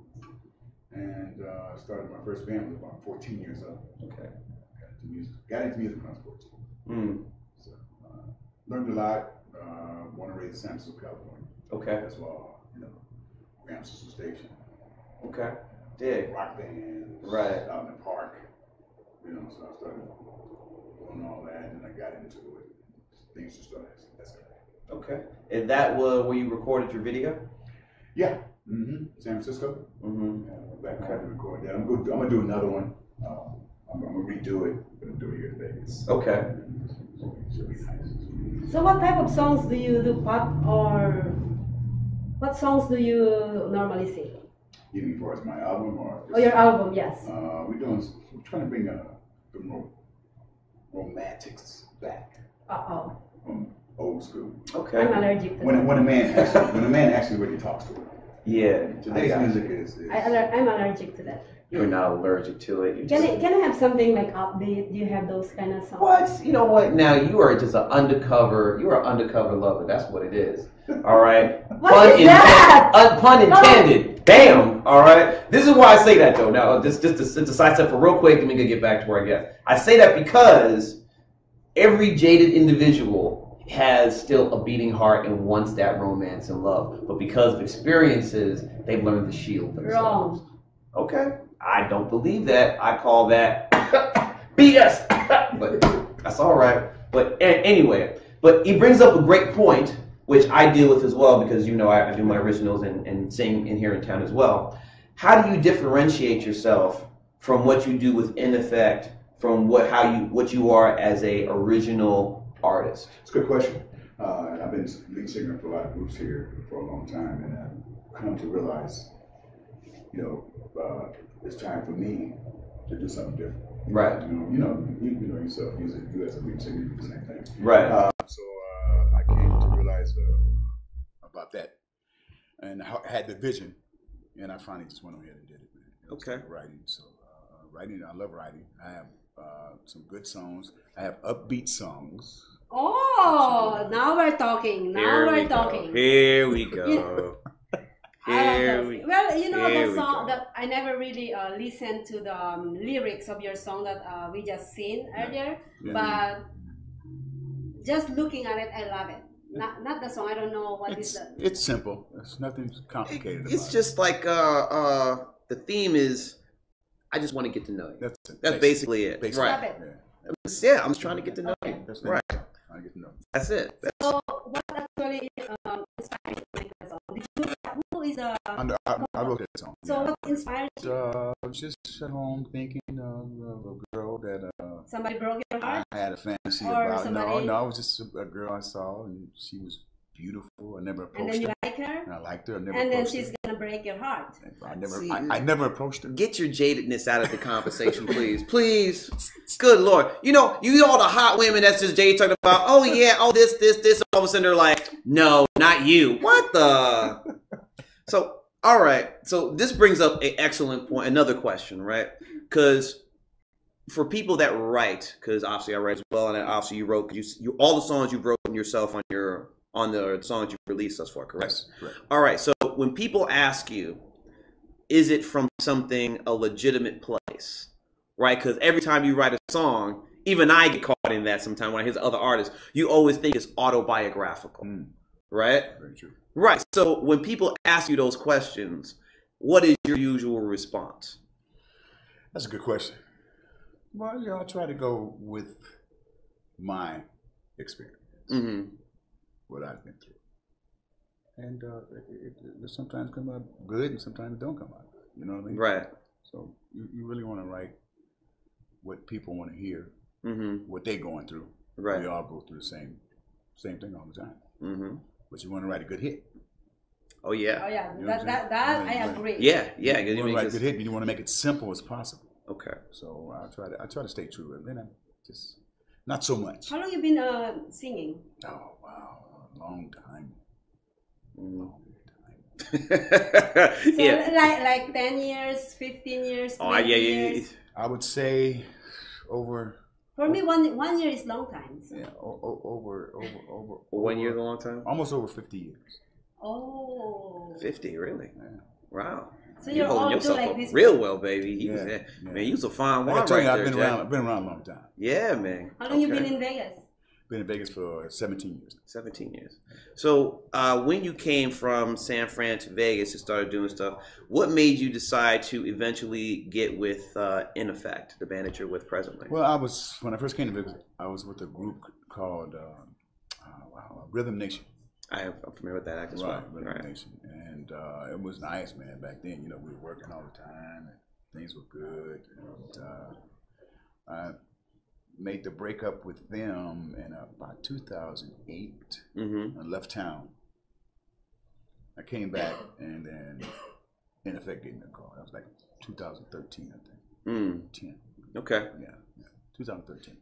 Speaker 10: and started my first band was about 14 years old.
Speaker 6: Okay.
Speaker 10: Got into music when I was 14. So learned a lot. Born and raised in San Francisco, California.
Speaker 6: Okay.
Speaker 10: As well, you know, Ramsey Station.
Speaker 6: Okay. Dig.
Speaker 10: Rock bands.
Speaker 6: Right.
Speaker 10: Out in the park. You know, so I started doing all that, and I got into it. Things just started.
Speaker 6: Okay. And that was where you recorded your video?
Speaker 10: Yeah. San Francisco. Yeah, back home to record that. I'm gonna do another one. I'm gonna redo it. I'm gonna do it here in Vegas.
Speaker 6: Okay.
Speaker 10: Should be nice.
Speaker 2: So what type of songs do you do, pop, or what songs do you normally sing?
Speaker 10: You mean for us, my album or?
Speaker 2: Oh, your album, yes.
Speaker 10: We're trying to bring the romantics back. From old school.
Speaker 6: Okay.
Speaker 2: I'm allergic to
Speaker 10: when a man actually really talks to her.
Speaker 6: Yeah.
Speaker 10: Today's music is.
Speaker 2: I'm allergic to that.
Speaker 6: You're not allergic to it.
Speaker 2: Can I have something like upbeat? Do you have those kind of songs?
Speaker 6: What? You know what? Now you are just an undercover. You are an undercover lover. That's what it is. All right.
Speaker 2: What is that?
Speaker 6: Pun intended. Bam. All right. This is why I say that though. Now, just to sidestep for real quick, and we can get back to where I get. I say that because every jaded individual has still a beating heart and wants that romance and love, but because of experiences, they've learned to shield themselves.
Speaker 2: Wrong.
Speaker 6: Okay. I don't believe that. I call that BS. But that's all right. But anyway, but he brings up a great point, which I deal with as well because, you know, I do my originals and sing in here in town as well. How do you differentiate yourself from what you do with In Effect, from what you are as a original artist?
Speaker 10: It's a good question. I've been lead singer for a lot of groups here for a long time, and I've come to realize, you know, it's time for me to do something different.
Speaker 6: Right.
Speaker 10: You know yourself. You as a lead singer, do the same thing.
Speaker 6: Right.
Speaker 10: So I came to realize about that, and I had the vision, and I finally just went ahead and did it. Man.
Speaker 6: Okay.
Speaker 10: Writing. So writing, I love writing. I have some good songs. I have upbeat songs.
Speaker 2: Oh, now we're talking.
Speaker 6: Here we go.
Speaker 2: Well, you know the song that I never really listened to the lyrics of your song that we just seen earlier, but just looking at it, I love it. Not the song. I don't know what is the.
Speaker 11: It's simple. It's nothing complicated.
Speaker 1: It's just like the theme is, I just want to get to know you. That's basically it. Right. Yeah, I'm just trying to get to know you.
Speaker 11: That's
Speaker 1: right.
Speaker 11: I get to know.
Speaker 1: That's it.
Speaker 2: So what actually inspired you to make that song? Who is the?
Speaker 11: I wrote that song.
Speaker 2: So what inspired you?
Speaker 11: Just at home thinking of a girl that
Speaker 2: somebody broke your heart.
Speaker 11: I had a fantasy
Speaker 2: or
Speaker 11: about.
Speaker 2: Somebody...
Speaker 11: No, it was just a girl I saw, and she was beautiful. I never approached her.
Speaker 2: And then you like her.
Speaker 11: And I liked her. I never.
Speaker 2: And then she's gonna break your heart.
Speaker 11: I never approached her.
Speaker 1: Get your jadedness out of the conversation, please. Please. Good Lord. You know all the hot women that's just Jay talking about, oh yeah, oh this. All of a sudden they're like, no, not you. What the? So, all right. So this brings up an excellent point. Another question, right? Because for people that write, because obviously I write as well, and obviously you wrote, you all the songs you've written yourself on the songs you've released thus far, correct?
Speaker 11: Yes, correct.
Speaker 1: All right. So when people ask you, is it from a legitimate place, right? Because every time you write a song, even I get caught in that sometimes when I hear other artists, you always think it's autobiographical, right?
Speaker 11: Very true.
Speaker 1: Right. So when people ask you those questions, what is your usual response?
Speaker 11: That's a good question. Well, I try to go with my experience, what I've been through. And it sometimes come out good and sometimes it don't come out good. You know what I mean?
Speaker 1: Right.
Speaker 11: So you really want to write what people want to hear, what they're going through.
Speaker 1: Right.
Speaker 11: We all go through the same thing all the time. But you want to write a good hit.
Speaker 2: Oh yeah. You know that I agree.
Speaker 1: Yeah.
Speaker 11: You want to write a good hit, but you want to make it simple as possible.
Speaker 1: Okay.
Speaker 11: So I try to stay true. And then I just not so much.
Speaker 2: How long you been singing?
Speaker 11: Oh wow, a long time.
Speaker 2: So like 10 years, 15 years, 20 years.
Speaker 11: I would say over.
Speaker 2: For me, 1 year is long time. So.
Speaker 11: Yeah, over
Speaker 1: 1 year is a long time.
Speaker 11: Almost over 50 years.
Speaker 2: Oh.
Speaker 1: 50, really?
Speaker 11: Yeah.
Speaker 1: Wow.
Speaker 2: So you're holding yourself
Speaker 1: like this real well, baby. Man, you was a fine one.
Speaker 11: I've been around a long time.
Speaker 1: Yeah, man.
Speaker 2: How long you been in Vegas?
Speaker 11: Been in Vegas for 17 years.
Speaker 1: 17 years. So when you came from San Fran to Vegas and started doing stuff, what made you decide to eventually get with In Effect, the band that you're with presently?
Speaker 11: Well, when I first came to Vegas, I was with a group called Rhythm Nation.
Speaker 1: I'm familiar with that act as well.
Speaker 11: Rhythm Nation. And it was nice, man, back then. You know, we were working all the time, and things were good. And I made the breakup with them in about 2008. I left town. I came back, and then In Effect gave me a call. That was like 2013, I think. 10.
Speaker 1: Okay.
Speaker 11: Yeah, 2013.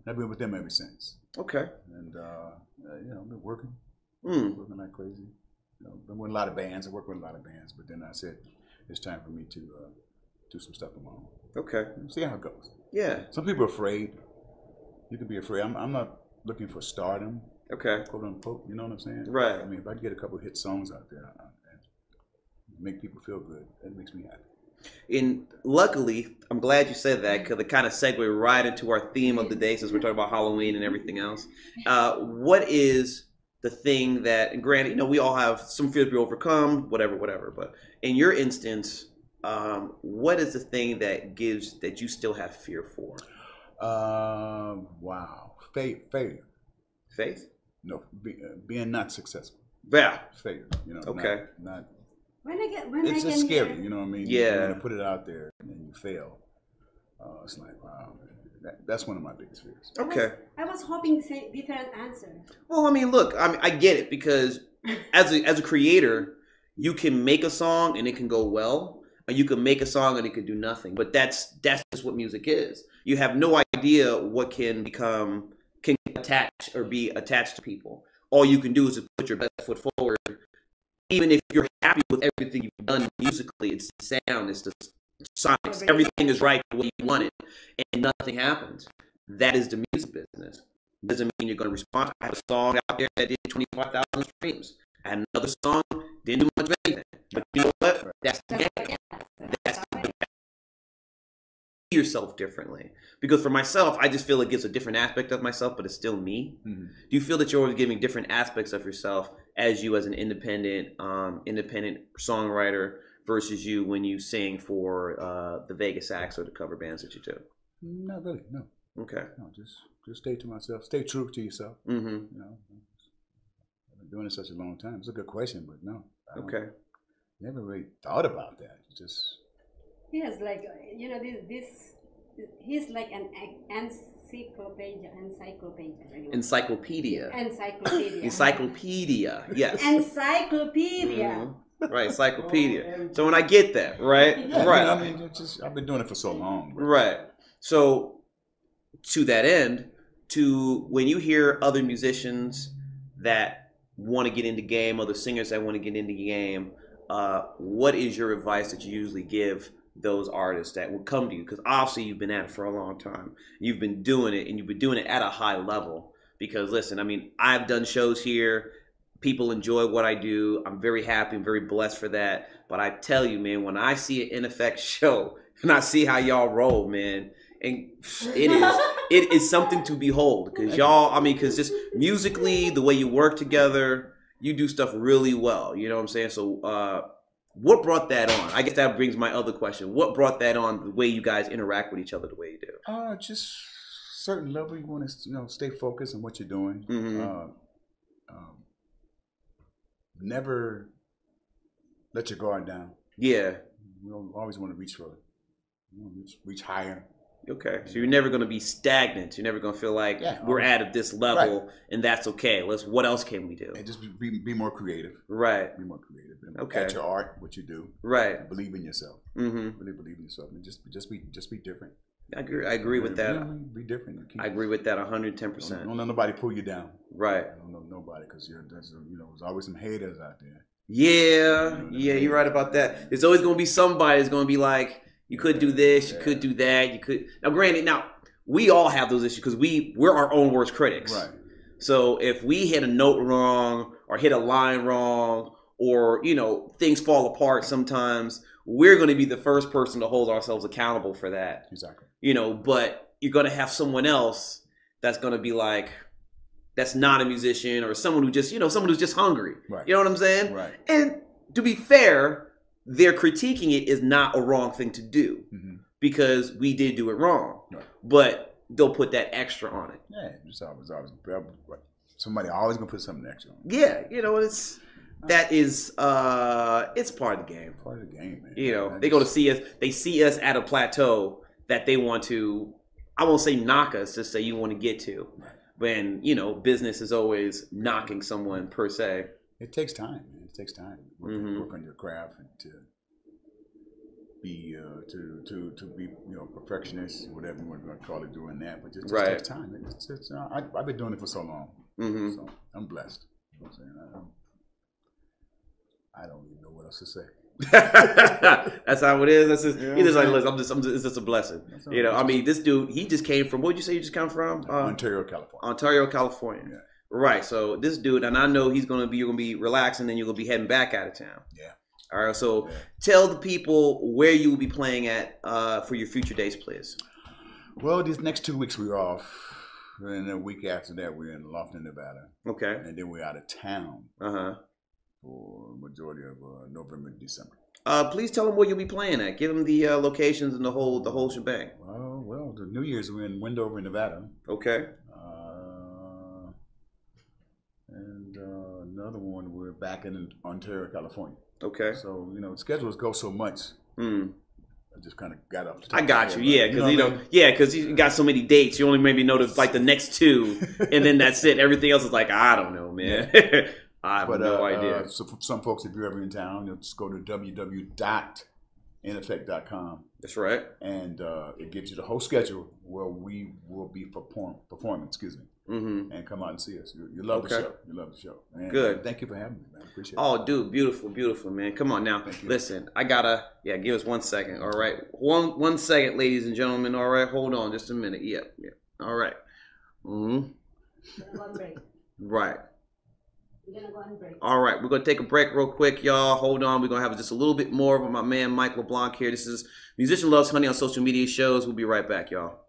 Speaker 11: I've been with them ever since.
Speaker 1: Okay.
Speaker 11: And I've been working like crazy. Been with a lot of bands. I work with a lot of bands, but then I said it's time for me to do some stuff on my own.
Speaker 1: Okay.
Speaker 11: See how it goes.
Speaker 1: Yeah.
Speaker 11: Some people are afraid. You can be afraid. I'm not looking for stardom.
Speaker 1: Okay.
Speaker 11: Quote unquote. You know what I'm saying?
Speaker 1: Right.
Speaker 11: I mean, if I get a couple of hit songs out there and make people feel good, that makes me happy.
Speaker 1: And luckily, I'm glad you said that because it kind of segued right into our theme of the day since we're talking about Halloween and everything else. What is the thing that, and granted, we all have some fears we overcome, whatever, but in your instance, what is the thing that you still have fear for?
Speaker 11: Wow. Failure.
Speaker 1: Faith?
Speaker 11: No, being not successful.
Speaker 1: Yeah.
Speaker 11: Failure.
Speaker 1: Okay.
Speaker 11: Not
Speaker 2: it's
Speaker 11: just scary, you know what I mean?
Speaker 1: Yeah.
Speaker 11: You put it out there and then you fail. It's like, wow, that's one of my biggest fears.
Speaker 1: Okay.
Speaker 2: I was hoping to say different answer.
Speaker 1: Well, I mean, look, I get it because as a creator, you can make a song and it can go well, or you can make a song and it could do nothing. But that's just what music is. You have no idea what can attach or be attached to people. All you can do is put your best foot forward. Even if you're happy with everything you've done musically, it's the sound, it's the sonics, everything is right the way you want it, and nothing happens. That is the music business. Doesn't mean you're going to respond. I had a song out there that did 25,000 streams. I had another song, didn't do much of anything. But you know what? That's the game. That's the yourself differently? Because for myself, I just feel it gives a different aspect of myself, but it's still me. Do you feel that you're always giving different aspects of yourself as you as an independent songwriter versus you when you sing for the Vegas acts or the cover bands that you do?
Speaker 11: Not really, no.
Speaker 1: Okay.
Speaker 11: No, just stay to myself. Stay true to yourself. You know, I've been doing it such a long time. It's a good question, but no.
Speaker 1: Okay.
Speaker 11: Never really thought about that. Just.
Speaker 2: He has like, you know, he's like an encyclopedia. Yes. Encyclopedia.
Speaker 1: Right, encyclopedia. So when I get that, right?
Speaker 11: Yeah,
Speaker 1: right.
Speaker 11: I mean, I've been doing it for so long.
Speaker 1: Right. So to that end, when you hear other musicians that want to get into game, other singers that want to get into game, what is your advice that you usually give those artists that will come to you? Because obviously you've been at it for a long time. You've been doing it, and you've been doing it at a high level. Because listen, I mean, I've done shows here. People enjoy what I do. I'm very happy. I'm very blessed for that. But I tell you, man, when I see an NFX show and I see how y'all roll, man, and it is something to behold. Because y'all, I mean, because just musically, the way you work together, you do stuff really well. You know what I'm saying? So, what brought that on? I guess that brings my other question. What brought that on, the way you guys interact with each other the way you do?
Speaker 11: Just certain level. You want to, stay focused on what you're doing. Never let your guard down.
Speaker 1: Yeah.
Speaker 11: You always want to reach for it. Reach higher.
Speaker 1: Okay. So you're never going to be stagnant. You're never going to feel like we're at this level and that's okay. What else can we do?
Speaker 11: And just be more creative.
Speaker 1: Right.
Speaker 11: Be more creative.
Speaker 1: Okay.
Speaker 11: At your art, what you do.
Speaker 1: Right.
Speaker 11: Believe in yourself. Really believe in yourself. And just be different.
Speaker 1: I agree with that.
Speaker 11: Be different.
Speaker 1: I agree with that 110%.
Speaker 11: Don't let nobody pull you down.
Speaker 1: Right.
Speaker 11: Don't let nobody, because there's always some haters out there.
Speaker 1: Yeah. You're right about that. There's always going to be somebody that's going to be like, you could do this, you could do that, you could. Now, granted, we all have those issues because we're our own worst critics.
Speaker 11: Right.
Speaker 1: So if we hit a note wrong or hit a line wrong, or things fall apart sometimes, we're going to be the first person to hold ourselves accountable for that.
Speaker 11: Exactly.
Speaker 1: But you're going to have someone else that's going to be like, that's not a musician, or someone who just, someone who's just hungry.
Speaker 11: Right.
Speaker 1: You know what I'm saying?
Speaker 11: Right.
Speaker 1: And to be fair, their critiquing it is not a wrong thing to do because we did do it wrong.
Speaker 11: Right.
Speaker 1: But they'll put that extra on it.
Speaker 11: Yeah, it's always somebody always gonna put something extra on it.
Speaker 1: Yeah, it's part of the game.
Speaker 11: Part of the game, man.
Speaker 1: They go to see us. They see us at a plateau that they want to. I won't say knock us, just say you want to get to.
Speaker 11: Right.
Speaker 1: When business is always knocking someone per se.
Speaker 11: It takes time. Man. It takes time. Work on your craft and to be perfectionist, whatever you want to call it, doing that. But it just takes time. I've been doing it for so long, so I'm blessed. You know what I'm saying? I don't even know what else to say.
Speaker 1: That's how it is. That's just, he's just like, listen, it's just a blessing. I mean, this dude, he just came from, what did you say you just come from?
Speaker 11: Ontario, California.
Speaker 1: Ontario, California.
Speaker 11: Yeah.
Speaker 1: Right. So this dude, and I know you're gonna be relaxing, and you're gonna be heading back out of town.
Speaker 11: Yeah.
Speaker 1: All right. So tell the people where you will be playing at for your future dates, please.
Speaker 11: Well, these next 2 weeks we're off, and a week after that we're in Lofton, Nevada.
Speaker 1: Okay.
Speaker 11: And then we're out of town. For majority of November and December.
Speaker 1: Please tell them where you'll be playing at. Give them the locations and the whole shebang.
Speaker 11: Well, the New Year's we're in Wendover, Nevada.
Speaker 1: Okay.
Speaker 11: And another one we're back in Ontario, California.
Speaker 1: Okay.
Speaker 11: So schedules go so much. I just kind of got up.
Speaker 1: I got you. Yeah, because you got so many dates. You only maybe know the next two, and then that's it. Everything else is like, I don't know, man.
Speaker 11: Yeah.
Speaker 1: I have no idea.
Speaker 11: So for some folks, if you're ever in town, just go to www.neffect.com.
Speaker 1: That's right.
Speaker 11: And it gives you the whole schedule where we will be performing. And come out and see us. You love the show. You love the show. And
Speaker 1: good.
Speaker 11: Thank you for having me, man. Appreciate it.
Speaker 1: Oh, dude, beautiful, man. Come on now. Listen, I gotta. Yeah, give us 1 second. All right, one second, ladies and gentlemen. All right, hold on, just a minute. Yeah. All right. Right.
Speaker 2: We're gonna go on break.
Speaker 1: All right, we're gonna take a break real quick, y'all. Hold on, we're gonna have just a little bit more with my man Mike LeBlanc here. This is Musician Loves Honey on social media shows. We'll be right back, y'all.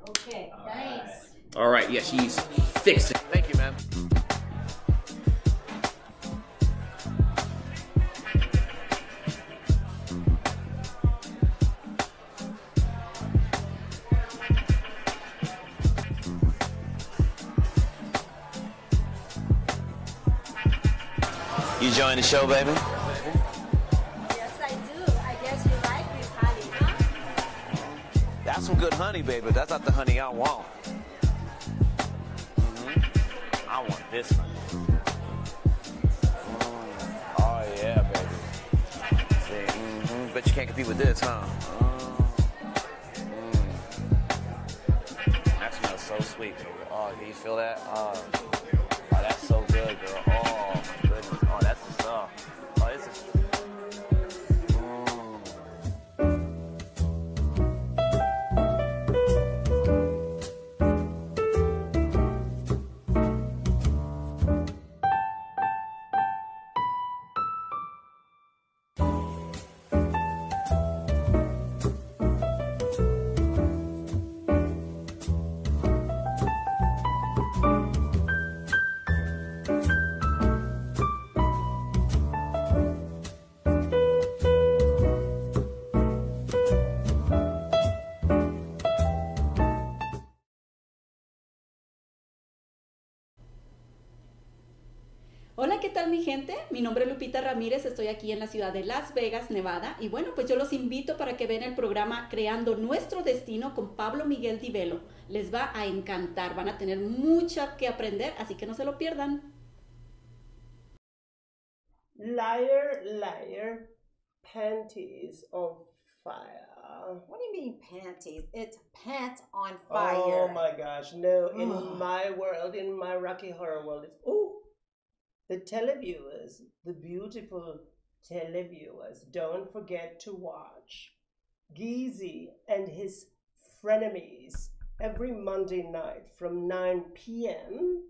Speaker 2: Okay, thanks.
Speaker 1: All right, yeah, she's fixing. Thank you, man.
Speaker 12: You enjoying the show, baby?
Speaker 2: Yes, I do. I guess you like this honey, huh?
Speaker 12: That's some good honey, baby. That's not the honey I want. I want this honey. Oh, yeah, baby. See, bet you can't compete with this, huh? That smells so sweet, baby. Oh, can you feel that? Oh, that's so good, girl. Oh, my goodness. Oh, that's the stuff. Oh, this is...
Speaker 13: Hola, ¿qué tal mi gente? Mi nombre es Lupita Ramírez, estoy aquí en la ciudad de Las Vegas, Nevada, y bueno, pues yo los invito para que vean el programa Creando Nuestro Destino con Pablo Miguel Di Velo. Les va a encantar, van a tener mucho que aprender, así que no se lo pierdan.
Speaker 14: Liar, liar, panties on fire.
Speaker 8: What do you mean panties? It's pants on fire.
Speaker 14: Oh my gosh, no, in my world, in my Rocky Horror world, it's, the televiewers, the beautiful televiewers, don't forget to watch Geezy and his frenemies every Monday night from 9 p.m.,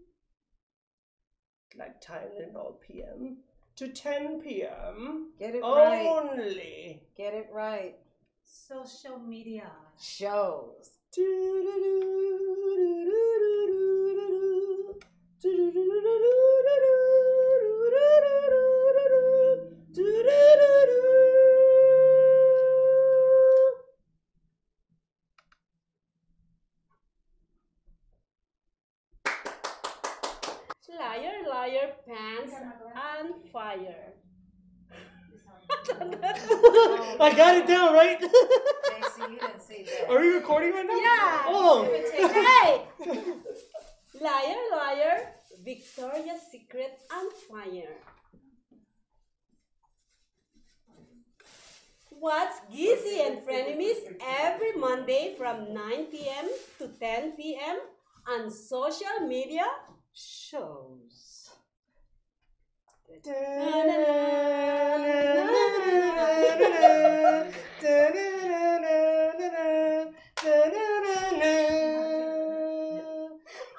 Speaker 14: like Tylenol p.m., to 10 p.m.
Speaker 8: Get it
Speaker 14: only.
Speaker 8: right. Get it right.
Speaker 2: Social media
Speaker 8: shows.
Speaker 2: Liar, liar, pants on fire.
Speaker 14: I got it down, right?
Speaker 8: Macy, you didn't see that.
Speaker 14: Are you recording right now?
Speaker 2: Yeah.
Speaker 14: Oh.
Speaker 2: Hey! Liar, liar, Victoria's Secret on fire. Watch Geezy and Frenemies every Monday from 9 p.m. to 10 p.m. on social media shows.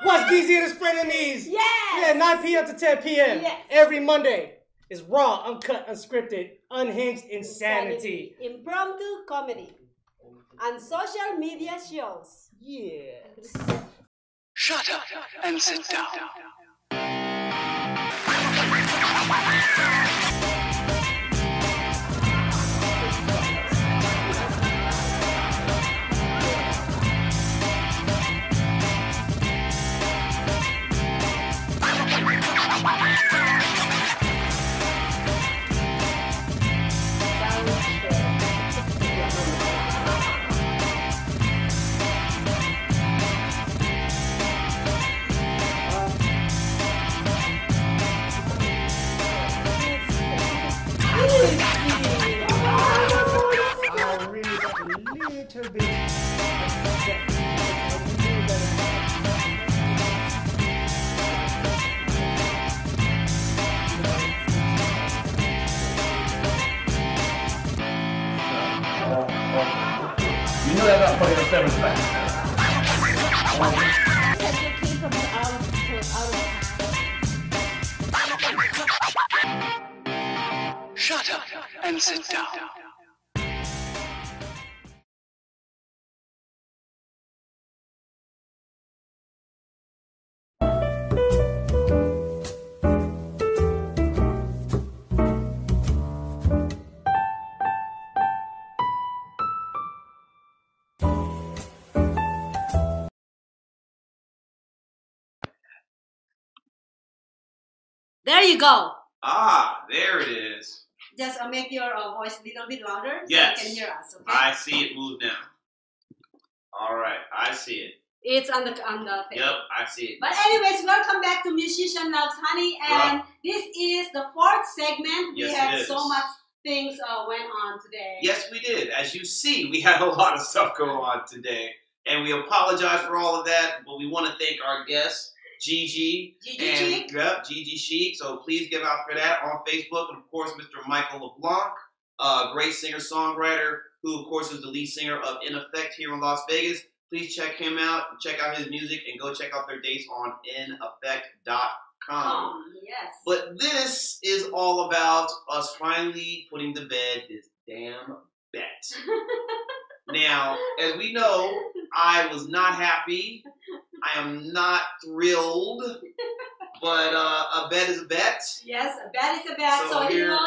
Speaker 14: Watch Geezy and his frenemies.
Speaker 2: Yes.
Speaker 14: Yeah, 9 p.m. to 10 p.m.
Speaker 2: Yes.
Speaker 14: Every Monday is raw, uncut, unscripted, unhinged insanity.
Speaker 2: Impromptu comedy. And social media shows.
Speaker 14: Yeah.
Speaker 3: Shut up and sit down.
Speaker 6: You know that's not putting on 7 back.
Speaker 2: Said you came from out of
Speaker 3: sit down.
Speaker 2: There you go.
Speaker 1: Ah, there it is.
Speaker 2: Just make your voice a little bit louder
Speaker 1: Yes.
Speaker 2: so you can hear us, okay?
Speaker 1: I see it move now. All right, I see it.
Speaker 2: It's on the thing.
Speaker 1: Yep, I see it.
Speaker 2: But anyways, welcome back to Musician Loves Honey, and this is the fourth segment.
Speaker 1: Yes,
Speaker 2: we had so much things went on today.
Speaker 1: Yes, we did. As you see, we had a lot of stuff go on today, and we apologize for all of that, but we want to thank our guests, Gigi
Speaker 2: Chic.
Speaker 1: Yep, Gigi Chic. So please give out for that on Facebook. And of course, Mr. Michael LeBlanc, great singer-songwriter, who of course is the lead singer of In Effect here in Las Vegas. Please check him out, check out his music, and go check out their dates on ineffect.com.
Speaker 2: Yes.
Speaker 1: But this is all about us finally putting to bed this damn bet. Now, as we know, I was not happy. I am not thrilled, but a bet is a bet.
Speaker 2: Yes, a bet is a bet. So
Speaker 1: here,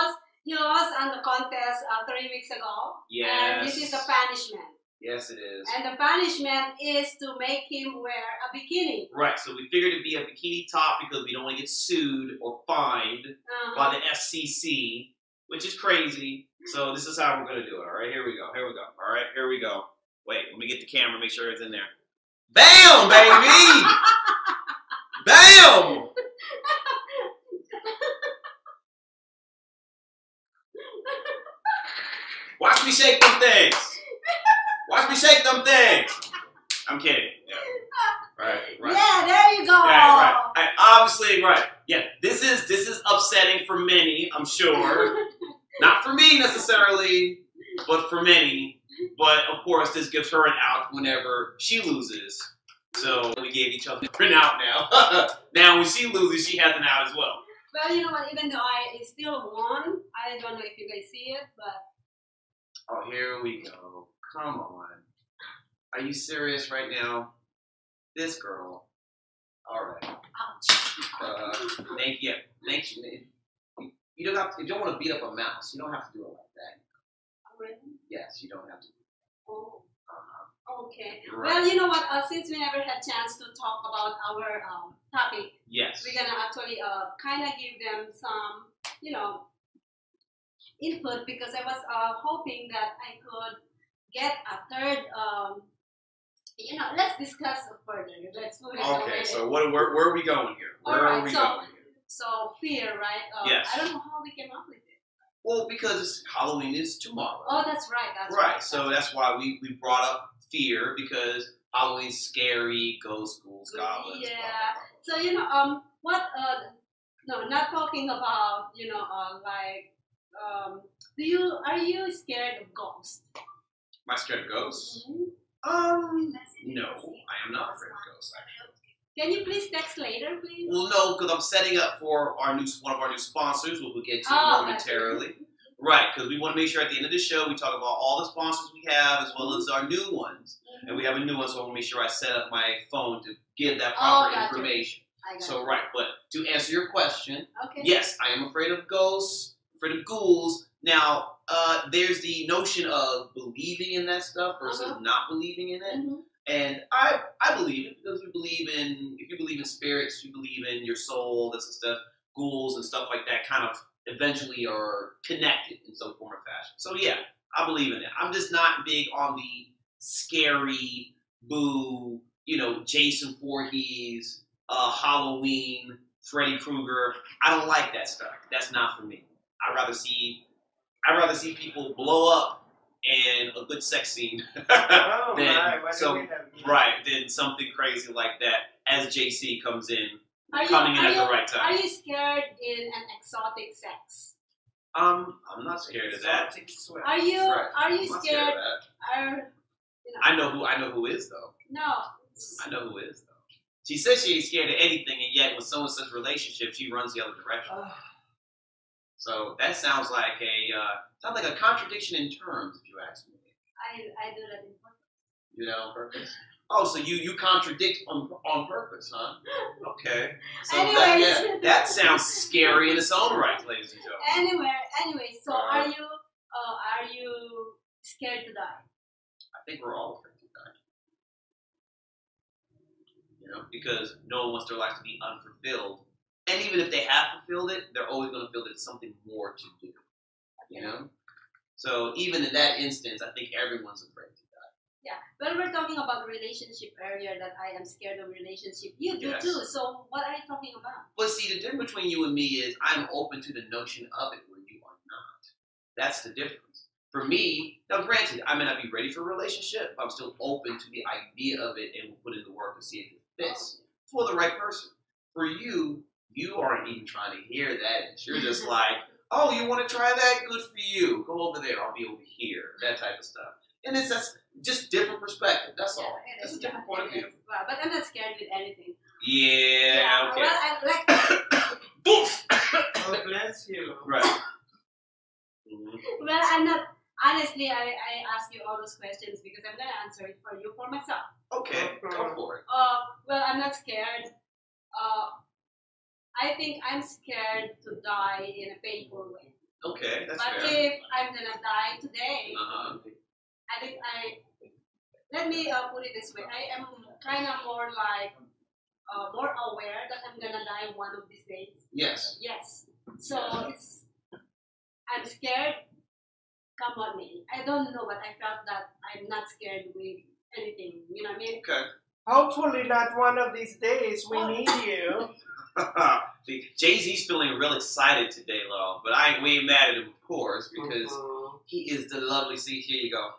Speaker 2: he lost on the contest 3 weeks ago.
Speaker 1: Yes.
Speaker 2: And this is a punishment.
Speaker 1: Yes, it is.
Speaker 2: And the punishment is to make him wear a bikini.
Speaker 1: Right, so we figured it'd be a bikini top because we don't want to get sued or fined by the FCC, which is crazy. So this is how we're going to do it, all right? Here we go, all right? Here we go. Wait, let me get the camera, make sure it's in there. Bam, baby! Bam! Watch me shake them things. Watch me shake them things. I'm kidding. Yeah. Right.
Speaker 2: Yeah, there you go.
Speaker 1: Right. Obviously, right. Yeah. This is upsetting for many, I'm sure. Not for me necessarily, but for many. But of course, this gives her an out whenever she loses. So we gave each other an out now. Now when she loses, she has an out as well.
Speaker 2: Well, you know what? Even though I still won, I don't know if you guys see it, but.
Speaker 1: Oh, here we go. Come on. Are you serious right now? This girl. All right. Thank you. You don't have to, if you don't want to beat up a mouse, you don't have to do it like that.
Speaker 2: Really?
Speaker 1: Yes, you don't have to.
Speaker 2: Oh. Okay.
Speaker 1: Right.
Speaker 2: Well, you know what? Since we never had chance to talk about our topic,
Speaker 1: yes,
Speaker 2: we're gonna actually kind of give them some, input, because I was hoping that I could get a third. Let's discuss further. Let's move it.
Speaker 1: Okay. So where are we going here? Where are we going here?
Speaker 2: So fear, right?
Speaker 1: Yes.
Speaker 2: I don't know how we came up with it.
Speaker 1: Well, because Halloween is tomorrow.
Speaker 2: Oh, that's right. That's
Speaker 1: right. So that's why we brought up fear, because Halloween's scary, ghosts, ghouls, goblins.
Speaker 2: Yeah.
Speaker 1: Blah, blah, blah.
Speaker 2: So what? No, not talking about are you scared of ghosts?
Speaker 1: Am I scared of ghosts?
Speaker 2: Mm-hmm.
Speaker 1: No, I am not afraid of ghosts, actually.
Speaker 2: Can you please text later, please?
Speaker 1: Well, no, because I'm setting up for one of our new sponsors, which we'll get to momentarily. Right, because we want to make sure at the end of the show we talk about all the sponsors we have as well as our new ones. And we have a new one, so I want to make sure I set up my phone to give that proper information. So, right, but to answer your question, yes, I am afraid of ghosts, afraid of ghouls. Now, there's the notion of believing in that stuff versus not believing in it. And I believe it, because if you believe in spirits, you believe in your soul, this and stuff, ghouls and stuff like that kind of eventually are connected in some form or fashion. So yeah, I believe in it. I'm just not big on the scary, boo, Jason Voorhees, Halloween, Freddy Krueger. I don't like that stuff. That's not for me. I'd rather see people blow up and a good sex scene than something crazy like that as JC comes in, coming in at the right time.
Speaker 2: Are you scared in an exotic sex?
Speaker 1: I'm not scared of that.
Speaker 2: Are you scared?
Speaker 1: I know who is though.
Speaker 2: No.
Speaker 1: I know who is though. She says she ain't scared of anything, and yet when someone says relationship, she runs the other direction. So that sounds like a contradiction in terms, if you ask me.
Speaker 2: I do that in purpose.
Speaker 1: You do that on purpose? Oh, so you contradict on purpose, huh? Okay. So that sounds scary in its own right, ladies and gentlemen.
Speaker 2: Anyway, so are you scared to die?
Speaker 1: I think we're all afraid to die. You know, because no one wants their life to be unfulfilled. And even if they have fulfilled it, they're always going to feel there's something more to do. You know? So even in that instance, I think everyone's afraid to die.
Speaker 2: Yeah. Well, we're talking about relationship earlier, that I am scared of relationship. You do too. So what are you talking about?
Speaker 1: Well, see, the difference between you and me is I'm open to the notion of it where you are not. That's the difference. For me, now granted, I may not be ready for a relationship, but I'm still open to the idea of it and will put in the work to see if it fits for the right person. For you, you aren't even trying to hear that. You're just like, oh, you want to try that? Good for you. Go over there. I'll be over here. That type of stuff. And that's just different perspective. That's all. It's a different point of view.
Speaker 2: Well, but I'm not scared with anything.
Speaker 1: Yeah, okay.
Speaker 2: Well, I like...
Speaker 14: God bless you.
Speaker 1: Right.
Speaker 2: Well, I'm not... Honestly, I ask you all those questions because I'm going to answer it for you, for myself.
Speaker 1: Okay, go for it.
Speaker 2: Well, I'm not scared. I think I'm scared to die in a painful way.
Speaker 1: Okay, that's
Speaker 2: fair. But if I'm going to die today, I think let me put it this way. I am kind of more like, more aware that I'm going to die one of these days.
Speaker 1: Yes.
Speaker 2: Yes. So I'm scared. Come on me. I don't know, but I felt that I'm not scared with anything. You know what I mean?
Speaker 1: Okay.
Speaker 14: Hopefully not one of these days. We need you.
Speaker 1: See, Jay-Z's feeling real excited today, Lo, but we ain't mad at him, of course, because he is the lovely. See, here you go.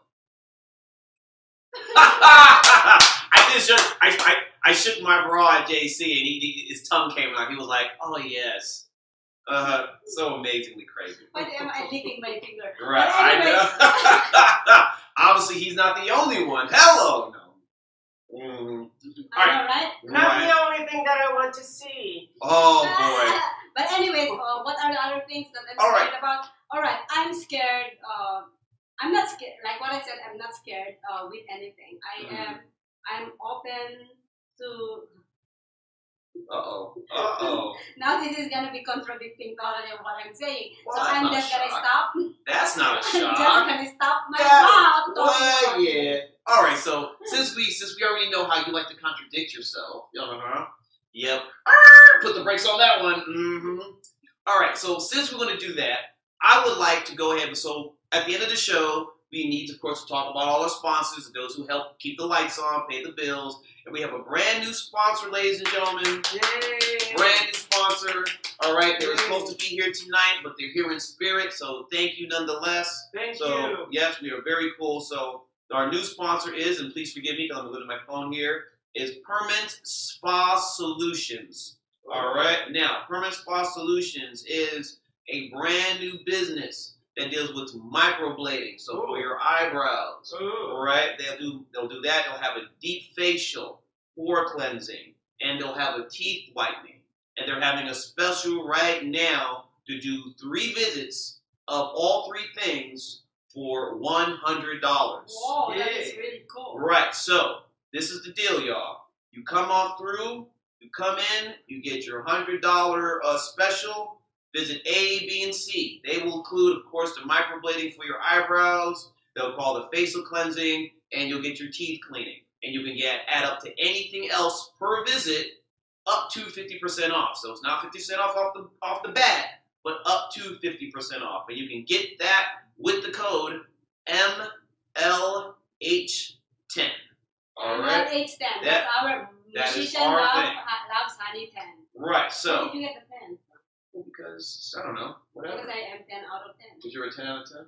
Speaker 1: I shook my bra at JC, and his tongue came out. He was like, "Oh yes." So amazingly crazy.
Speaker 2: Why am I licking my finger?
Speaker 1: Right, I know. Obviously, he's not the only one. Hello, no.
Speaker 2: I know, right?
Speaker 14: Not the only thing that I want to see.
Speaker 1: Oh boy.
Speaker 2: But anyways, what are the other things that I'm scared about? All right, I'm scared. I'm not scared. Like what I said, I'm not scared with anything. I'm open to. Now this is gonna be contradicting totally of what I'm saying.
Speaker 1: Well,
Speaker 2: so I'm just gonna stop.
Speaker 1: That's not a shock.
Speaker 2: I'm just gonna stop my mouth.
Speaker 1: Well, yeah. All right. So since we already know how you like to contradict yourself, yep. Put the brakes on that one. All right. So since we're gonna do that, I would like to go ahead and at the end of the show, we need, of course, to talk about all our sponsors and those who help keep the lights on, pay the bills. And we have a brand new sponsor, ladies and gentlemen.
Speaker 14: Yay!
Speaker 1: Brand new sponsor. All right, they were supposed to be here tonight, but they're here in spirit. So thank you nonetheless.
Speaker 14: Thank you.
Speaker 1: Yes, we are very cool. So our new sponsor is, and please forgive me because I'm going to go to my phone here, is Permanent Spa Solutions. All right. Now, Permanent Spa Solutions is a brand new business that deals with microblading, so for your eyebrows, right? They'll do that. They'll have a deep facial, pore cleansing, and they'll have a teeth whitening. And they're having a special right now to do 3 visits of all 3 things for $100.
Speaker 2: Whoa, that is really cool.
Speaker 1: Right. So this is the deal, y'all. You come on through. You come in. You get your $100 special. Visit A, B, and C. They will include, of course, the microblading for your eyebrows. They'll call the facial cleansing, and you'll get your teeth cleaning. And you can add up to anything else per visit up to 50% off. So it's not 50% off the bat, but up to 50% off. And you can get that with the code MLH10. All right?
Speaker 2: MLH10. That's our musician loves honey 10.
Speaker 1: Right. So.
Speaker 2: How did you get the 10?
Speaker 1: Because, I don't know. Whatever.
Speaker 2: Because I am 10 out of 10.
Speaker 1: Because you're a 10 out of 10?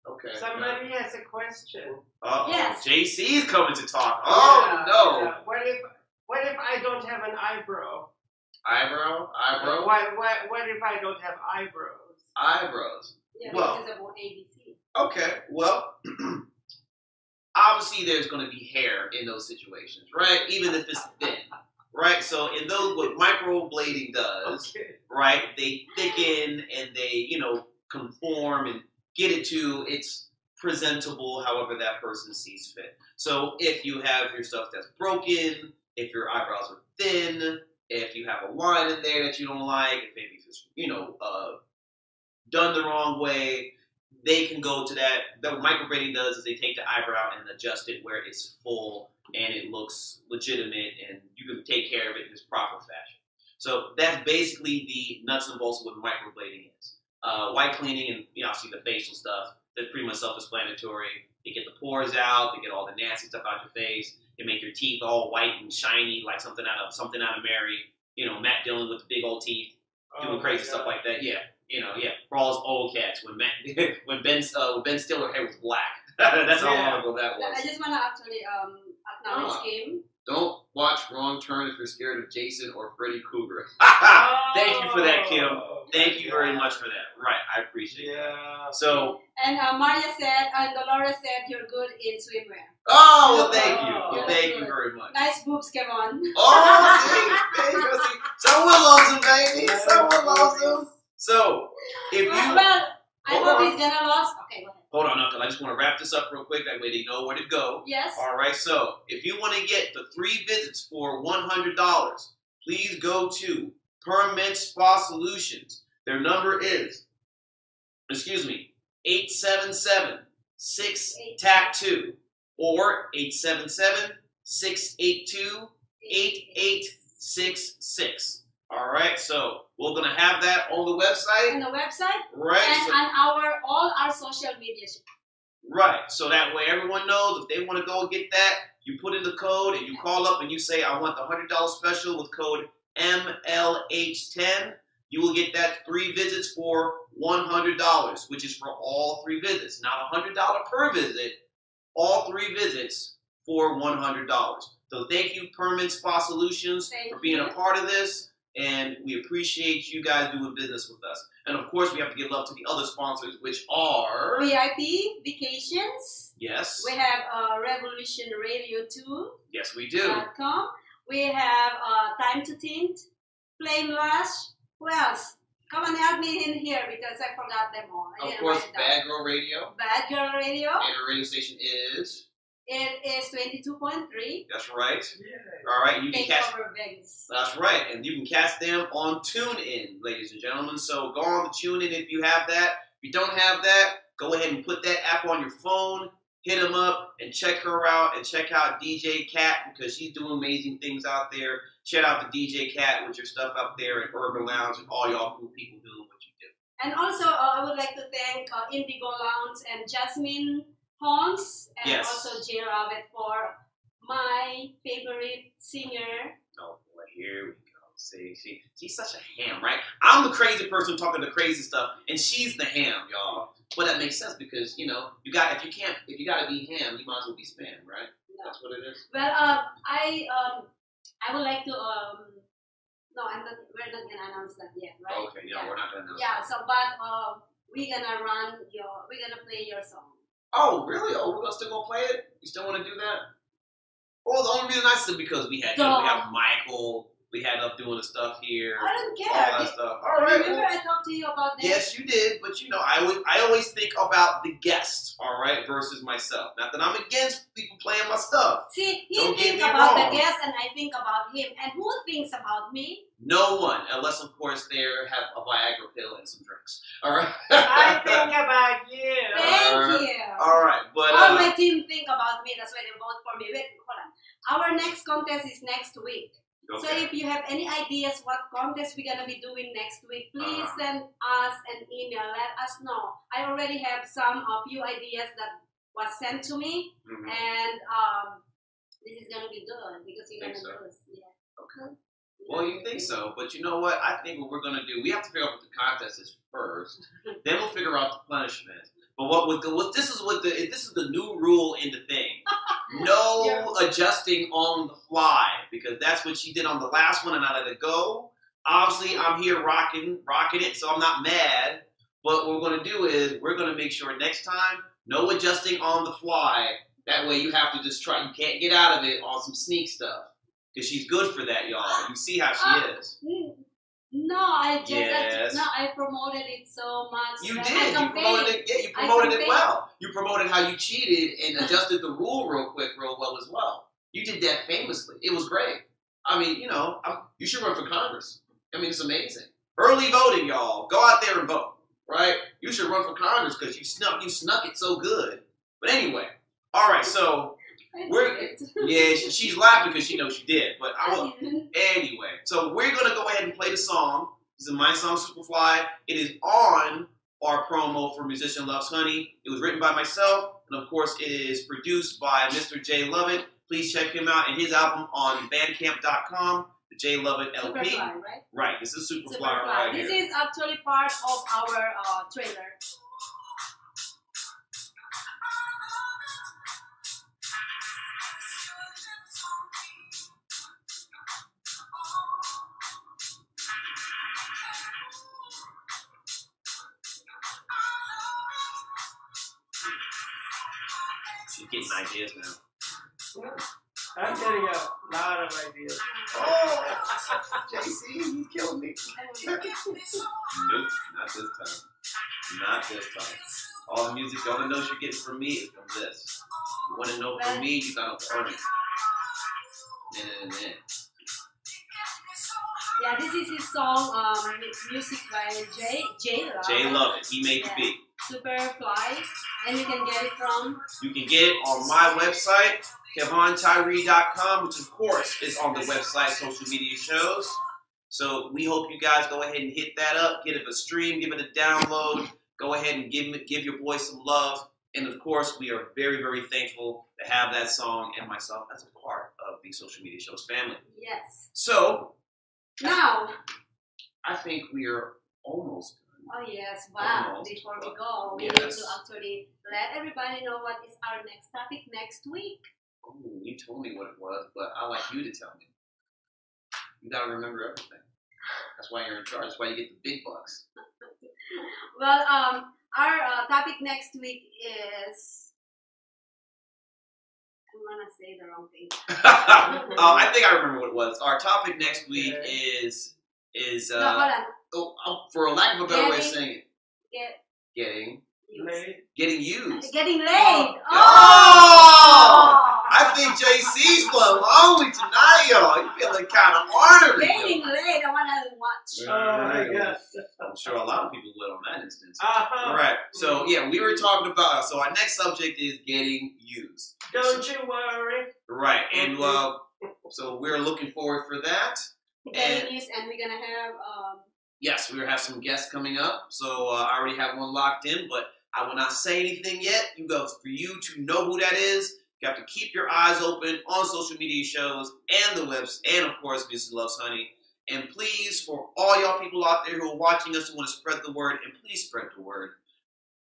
Speaker 1: Okay.
Speaker 14: Somebody has a question.
Speaker 1: Uh-oh.
Speaker 2: Yes.
Speaker 1: JC's coming to talk. Oh, no.
Speaker 14: Yeah. What if I don't have an eyebrow?
Speaker 1: Eyebrow?
Speaker 14: What if I don't have eyebrows?
Speaker 1: Eyebrows.
Speaker 2: Yeah,
Speaker 1: well,
Speaker 2: this is about ABC.
Speaker 1: Okay. Well, obviously there's going to be hair in those situations, right? Even if it's thin. right? So in those, what microblading does, right? They thicken and they, conform and get it to its presentable, however that person sees fit. So if you have your stuff that's broken, if your eyebrows are thin, if you have a line in there that you don't like, if maybe it's done the wrong way, they can go to that. What microblading does is they take the eyebrow and adjust it where it's full and it looks legitimate, and you can take care of it in its proper fashion. So that's basically the nuts and bolts of what microblading is. White cleaning and obviously the facial stuff, that's pretty much self-explanatory. They get the pores out, they get all the nasty stuff out your face, they make your teeth all white and shiny like something out of Mary. Matt Dillon with the big old teeth, doing crazy stuff like that. Yeah. For all his old cats, when Ben Stiller's hair was black. That's how long ago that was.
Speaker 2: I just want to actually acknowledge him.
Speaker 1: Don't watch Wrong Turn if you're scared of Jason or Freddy Krueger. Thank you for that, Kim. Thank you very much for that. Right, I appreciate it. So.
Speaker 2: And Maria said, and Dolores said, you're good in swimwear.
Speaker 1: Oh, well, thank you. Well, thank you very much.
Speaker 2: Nice boobs, Kevon.
Speaker 1: Oh, see, someone loves him, baby. Someone loves him. So, if you...
Speaker 2: Well, I hope he's going to lose. Okay, go ahead.
Speaker 1: Hold on, Uncle. I just want to wrap this up real quick. That way they know where to go.
Speaker 2: Yes.
Speaker 1: All right, so if you want to get the 3 visits for $100, please go to Permanent Spa Solutions. Their number is, 877-6-TAC-2 or 877-682-8866. All right, so we're going to have that on the website.
Speaker 2: On the website.
Speaker 1: Right.
Speaker 2: And on all our social media.
Speaker 1: Right. So that way everyone knows if they want to go get that, you put in the code and you call up and you say, I want the $100 special with code MLH10. You will get that 3 visits for $100, which is for all 3 visits. Not $100 per visit, all 3 visits for $100. So thank you, Permanent Spa Solutions, for being a part of this. And we appreciate you guys doing business with us. And of course, we have to give love to the other sponsors, which are
Speaker 2: VIP Vacations.
Speaker 1: Yes.
Speaker 2: We have Revolution Radio 2.
Speaker 1: Yes, we do.
Speaker 2: .com. We have Time to Tint, Flame Lash. Who else? Come on, help me in here because I forgot them all.
Speaker 1: Of course, Bad Girl Radio.
Speaker 2: Bad Girl Radio.
Speaker 1: And our radio station is.
Speaker 2: It is 22.3.
Speaker 1: That's right. Yeah. All right, you can catch. That's right, and you can catch them on TuneIn, ladies and gentlemen. So go on to TuneIn if you have that. If you don't have that, go ahead and put that app on your phone. Hit them up and check her out, and check out DJ Cat because she's doing amazing things out there. Check out the DJ Cat with your stuff up there at Urban Lounge and all y'all cool people doing what you do.
Speaker 2: And also, I would like to thank Indigo Lounge and Jasmine Holmes and also Jay Rabbit for my favorite singer.
Speaker 1: Oh boy, here we go. See, she's such a ham, right? I'm the crazy person talking the crazy stuff, and she's the ham, y'all. But that makes sense because if you gotta be ham, you might as well be spam, right? No. That's what it is.
Speaker 2: Well, I would like to no, we're not gonna announce that yet, right?
Speaker 1: Okay, yeah, we're not gonna announce.
Speaker 2: Yeah, so but we're gonna play your song.
Speaker 1: Oh, really? Oh, we're still gonna play it? You still want to do that? Well, the only reason I said because we have Michael, we had up doing the stuff here.
Speaker 2: I don't care.
Speaker 1: All that stuff. All right.
Speaker 2: Remember I talked to you about this?
Speaker 1: Yes, you did. But I always think about the guests, all right, versus myself. Not that I'm against people playing my stuff.
Speaker 2: See, he thinks about the guest, and I think about him. And who thinks about me?
Speaker 1: No one, unless of course they have a Viagra pill and some drinks. All right.
Speaker 14: I think about you.
Speaker 2: Thank you.
Speaker 1: All right, but
Speaker 2: all my team think about me. That's why they vote for me. Wait, hold on. Our next contest is next week. Okay. So if you have any ideas what contest we're gonna be doing next week, please send us an email. Let us know. I already have a few ideas that was sent to me, and this is gonna be good because you're gonna do this. Yeah. Okay.
Speaker 1: Well, you think so, but you know what? I think what we're going to do, we have to figure out what the contest is first. Then we'll figure out the punishment. But this is the new rule in the thing. No adjusting on the fly, because that's what she did on the last one, and I let it go. Obviously, I'm here rocking it, so I'm not mad. But what we're going to do is we're going to make sure next time, no adjusting on the fly. That way, you have to just try. You can't get out of it on some sneak stuff. Because she's good for that, y'all. You see how she is.
Speaker 2: No, I promoted it so much.
Speaker 1: You did. You promoted it. Yeah, you promoted it well. You promoted how you cheated and adjusted the rule real well as well. You did that famously. It was great. I mean, you know, you should run for Congress. I mean, it's amazing. Early voting, y'all. Go out there and vote, right? You should run for Congress because you snuck it so good. But anyway, all right. So she's laughing because she knows she did. But anyway. So we're gonna go ahead and play the song. This is my song, Superfly. It is on our promo for Musician Loves Honey. It was written by myself, and of course, it is produced by Mr. J Lovett. Please check him out and his album on Bandcamp.com. The J Lovett LP.
Speaker 2: Superfly, right?
Speaker 1: Right. This is Superfly right here.
Speaker 2: This is actually part of our trailer.
Speaker 1: She's getting ideas now.
Speaker 14: I'm getting a lot of ideas.
Speaker 1: Oh, JC, you killed me. Nope, not this time. Not this time. All the music y'all know you're getting from me is from this. You want to know from me, you gotta earn it.
Speaker 2: Yeah, this is his song, music by J
Speaker 1: Lovett. He made the beat.
Speaker 2: Superfly, and you can get it from?
Speaker 1: You can get it on my website, KevonTyree.com, which of course is on the website Social Media Shows. So we hope you guys go ahead and hit that up, give it a stream, give it a download. Go ahead and give your boy some love. And of course, we are very, very thankful to have that song and myself as a part of the Social Media Shows family.
Speaker 2: Yes.
Speaker 1: So
Speaker 2: now
Speaker 1: I think we are almost done.
Speaker 2: Oh yes, wow. Almost. Before we go, we need to actually let everybody know what is our next topic next week.
Speaker 1: Oh, you told me what it was, but I like you to tell me. You gotta remember everything. That's why you're in charge. That's why you get the big bucks.
Speaker 2: Well, our topic next week is. I'm gonna say the wrong thing.
Speaker 1: I think I remember what it was. Our topic next week is
Speaker 2: no, hold on.
Speaker 1: For a lack of a better way of saying it. Getting used.
Speaker 2: Getting laid.
Speaker 1: I think JC's feeling lonely tonight, y'all. You feeling kind of ornery.
Speaker 2: Getting laid. I want to watch.
Speaker 1: I'm sure a lot of people would on that instance. Right. So, yeah, we were talking about, so our next subject is getting used.
Speaker 14: Don't you worry.
Speaker 1: Right. And so we're looking forward for that.
Speaker 2: Getting used, and we're going to have...
Speaker 1: Yes, we're going to have some guests coming up. So I already have one locked in, but I will not say anything yet. For you to know who that is, you have to keep your eyes open on social media shows and the webs, and of course, Mrs. Loves Honey. And please, for all y'all people out there who are watching us who want to spread the word, and please spread the word.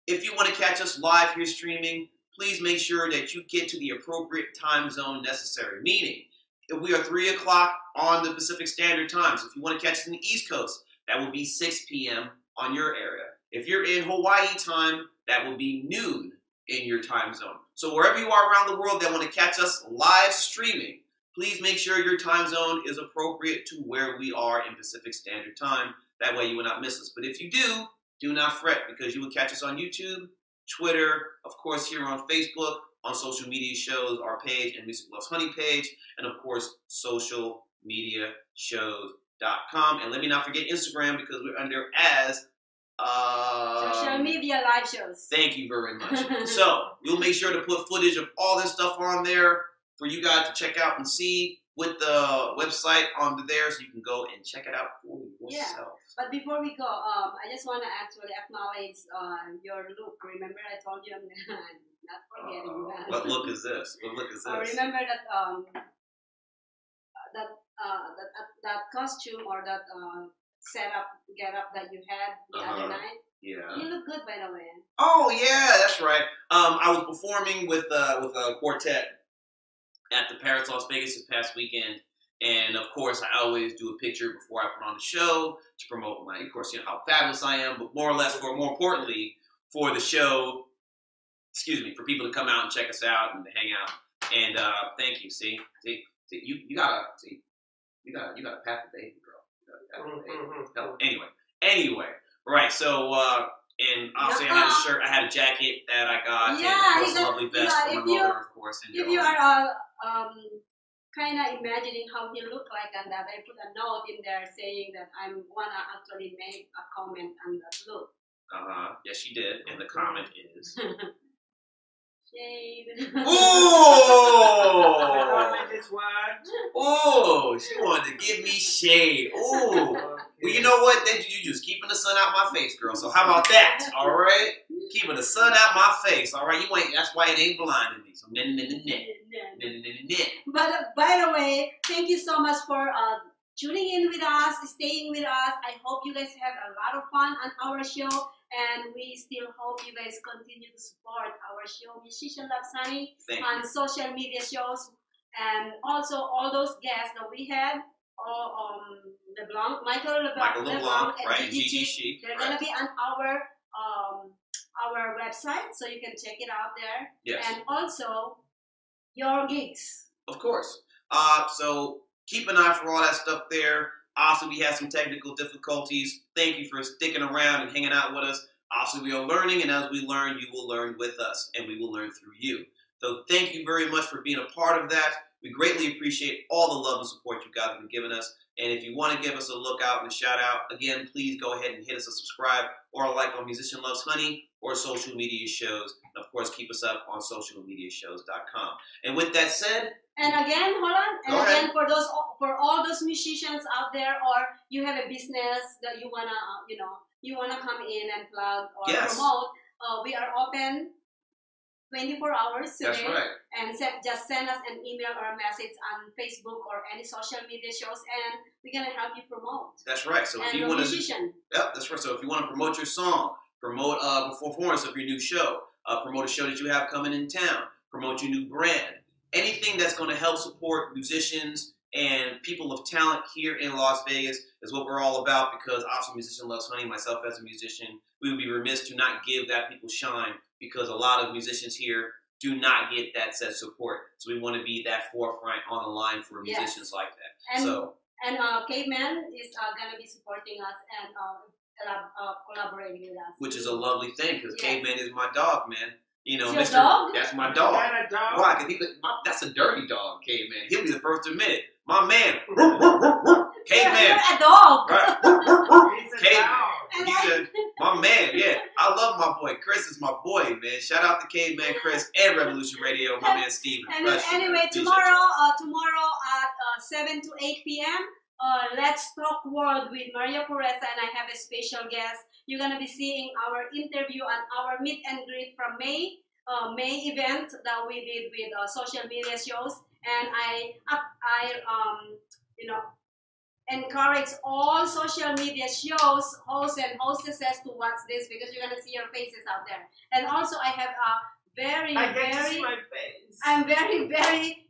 Speaker 1: If you want to catch us live here streaming, please make sure that you get to the appropriate time zone necessary. Meaning, if we are 3 o'clock on the Pacific Standard Time, so if you want to catch us in the East Coast, that will be 6 p.m. on your area. If you're in Hawaii time, that will be noon in your time zone. So wherever you are around the world that want to catch us live streaming, please make sure your time zone is appropriate to where we are in Pacific Standard Time. That way you will not miss us. But if you do not fret, because you will catch us on YouTube, Twitter, of course here on Facebook, on Social Media Shows, our page, and Music Loves Honey page, and of course, socialmediashows.com. And let me not forget Instagram, because we're under as
Speaker 2: social media live shows.
Speaker 1: Thank you very much. So we'll make sure to put footage of all this stuff on there for you guys to check out and see with the website on there, so you can go and check it out for yourself.
Speaker 2: Yeah. But before we go, I just want to actually acknowledge your look. Remember, I told you I'm not forgetting that.
Speaker 1: What look is this? What look is this?
Speaker 2: Remember that that costume or that get up that you had the other night.
Speaker 1: Yeah.
Speaker 2: You look good, by the way.
Speaker 1: Oh yeah, that's right. I was performing with a quartet at the Paris Las Vegas this past weekend, and of course I always do a picture before I put on the show to promote of course, you know how fabulous I am, but more importantly for the show, for people to come out and check us out and to hang out. And thank you. See, See, you gotta pat the baby, girl. Anyway, right? So, and obviously, I had a shirt, I had a jacket that I got, and of course, a lovely vest for my mother, of course. And
Speaker 2: if you are kind of imagining how he looked like and that, I put a note in there saying that I wanna actually make a comment on that look.
Speaker 1: Yes, she did, and the comment is.
Speaker 2: Shade.
Speaker 1: Oh, she wanted to give me shade. Oh, well, you know what? Then you just keeping the sun out my face, girl. So how about that? All right, keeping the sun out my face. All right, you ain't. That's why it ain't blinding me. So
Speaker 2: But by the way, thank you so much for tuning in with us, staying with us. I hope you guys have a lot of fun on our show. And we still hope you guys continue to support our show, Musician Loves Honey, on social media shows. And also all those guests that we had, Michael LeBlanc, and Gigi Chic. They're going to be on our website, so you can check it out there.
Speaker 1: Yes.
Speaker 2: And also your gigs.
Speaker 1: Of course. So keep an eye for all that stuff there. Also, we had some technical difficulties. Thank you for sticking around and hanging out with us. Also, we are learning, and as we learn, you will learn with us, and we will learn through you. So thank you very much for being a part of that. We greatly appreciate all the love and support you guys have been giving us. And if you want to give us a look out and a shout out, again, please go ahead and hit us a subscribe or a like on Musician Loves Honey or social media shows. And of course, keep us up on socialmediashows.com. And with that said,
Speaker 2: and again, hold on. And again, for all those musicians out there, or you have a business that you wanna, you wanna come in and plug or promote, we are open 24 hours today.
Speaker 1: That's right.
Speaker 2: And just send us an email or a message on Facebook or any social media shows, and we're gonna help you promote.
Speaker 1: That's right. So if you want to, that's right. So if you want to promote your song, promote a performance of your new show, promote a show that you have coming in town, promote your new brand. Anything that's going to help support musicians and people of talent here in Las Vegas is what we're all about, because obviously Musician Loves Honey, myself as a musician, we would be remiss to not give that people shine, because a lot of musicians here do not get that set support. So we want to be that forefront on the line for musicians like that.
Speaker 2: And Caveman is going to be supporting us and collaborating with us.
Speaker 1: Which is a lovely thing, because Caveman is my dog, man. You know,
Speaker 2: Mr. Dog?
Speaker 1: That's my dog. Why? Because that's a dirty dog, Caveman. He'll be the first to admit it. My man. Caveman.
Speaker 2: You're a dog.
Speaker 1: Right. Caveman. He's my man, yeah. I love my boy. Chris is my boy, man. Shout out to Caveman Chris and Revolution Radio, my man Steven.
Speaker 2: And anyway, tomorrow at 7 to 8 p.m., Let's Talk World with Maria Pureza, and I have a special guest. You're gonna be seeing our interview and our meet and greet from May event that we did with social media shows, and I encourage all social media shows, hosts and hostesses to watch this, because you're gonna see your faces out there. And also, I have a very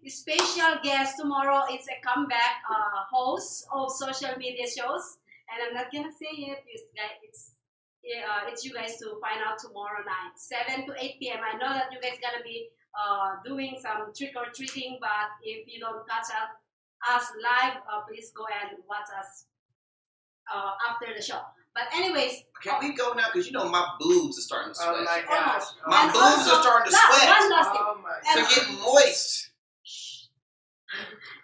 Speaker 2: special guest tomorrow. It's a comeback host of social media shows, and I'm not gonna say it. It's you guys to find out tomorrow night, 7 to 8 p.m. I know that you guys gonna be doing some trick or treating, but if you don't catch us live, please go and watch us after the show. But anyways,
Speaker 1: can we go now? Because my boobs are starting to sweat.
Speaker 14: Oh my gosh.
Speaker 1: My boobs are starting to sweat.
Speaker 2: One last thing.
Speaker 1: They're getting moist.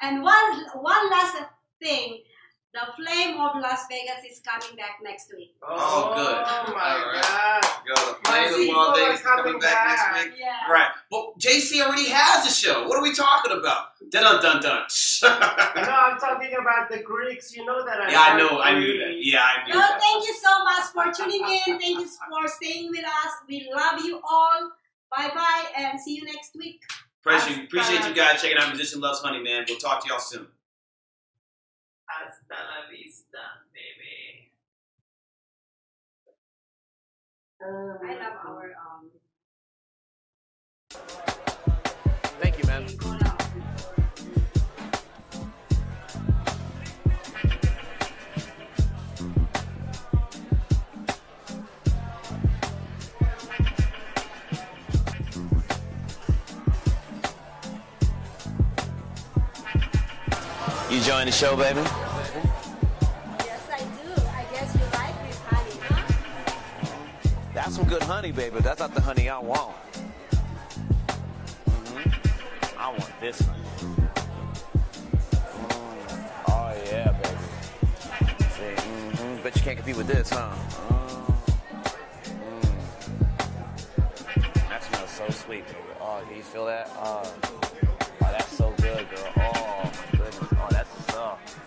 Speaker 2: And one last thing. The Flame of Las Vegas is coming back next week.
Speaker 1: Oh, good.
Speaker 14: Oh my God.
Speaker 1: Go. The Flame of Las Vegas is coming back next week.
Speaker 2: Yeah.
Speaker 1: Right. Well, JC already has a show. What are we talking about? Dun dun dun.
Speaker 14: No, I'm talking about the Greeks. You know that I
Speaker 1: I know. I knew that. Yeah, I knew that.
Speaker 2: Thank you so much for tuning in. Thank you for staying with us. We love you all. Bye-bye, and see you next week.
Speaker 1: Appreciate you guys checking out Musician Loves Honey, man. We'll talk to y'all soon.
Speaker 14: Hasta la vista, baby.
Speaker 2: I love our
Speaker 12: Thank you, man. enjoying the show, baby?
Speaker 2: Yes, I do. I guess you like this honey, huh?
Speaker 12: That's some good honey, baby. That's not the honey I want. I want this honey. Oh, yeah, baby. See, bet you can't compete with this, huh? That smells so sweet, baby. Oh, can you feel that? Oh, that's so good, girl. Oh, my goodness. Oh, that's the stuff.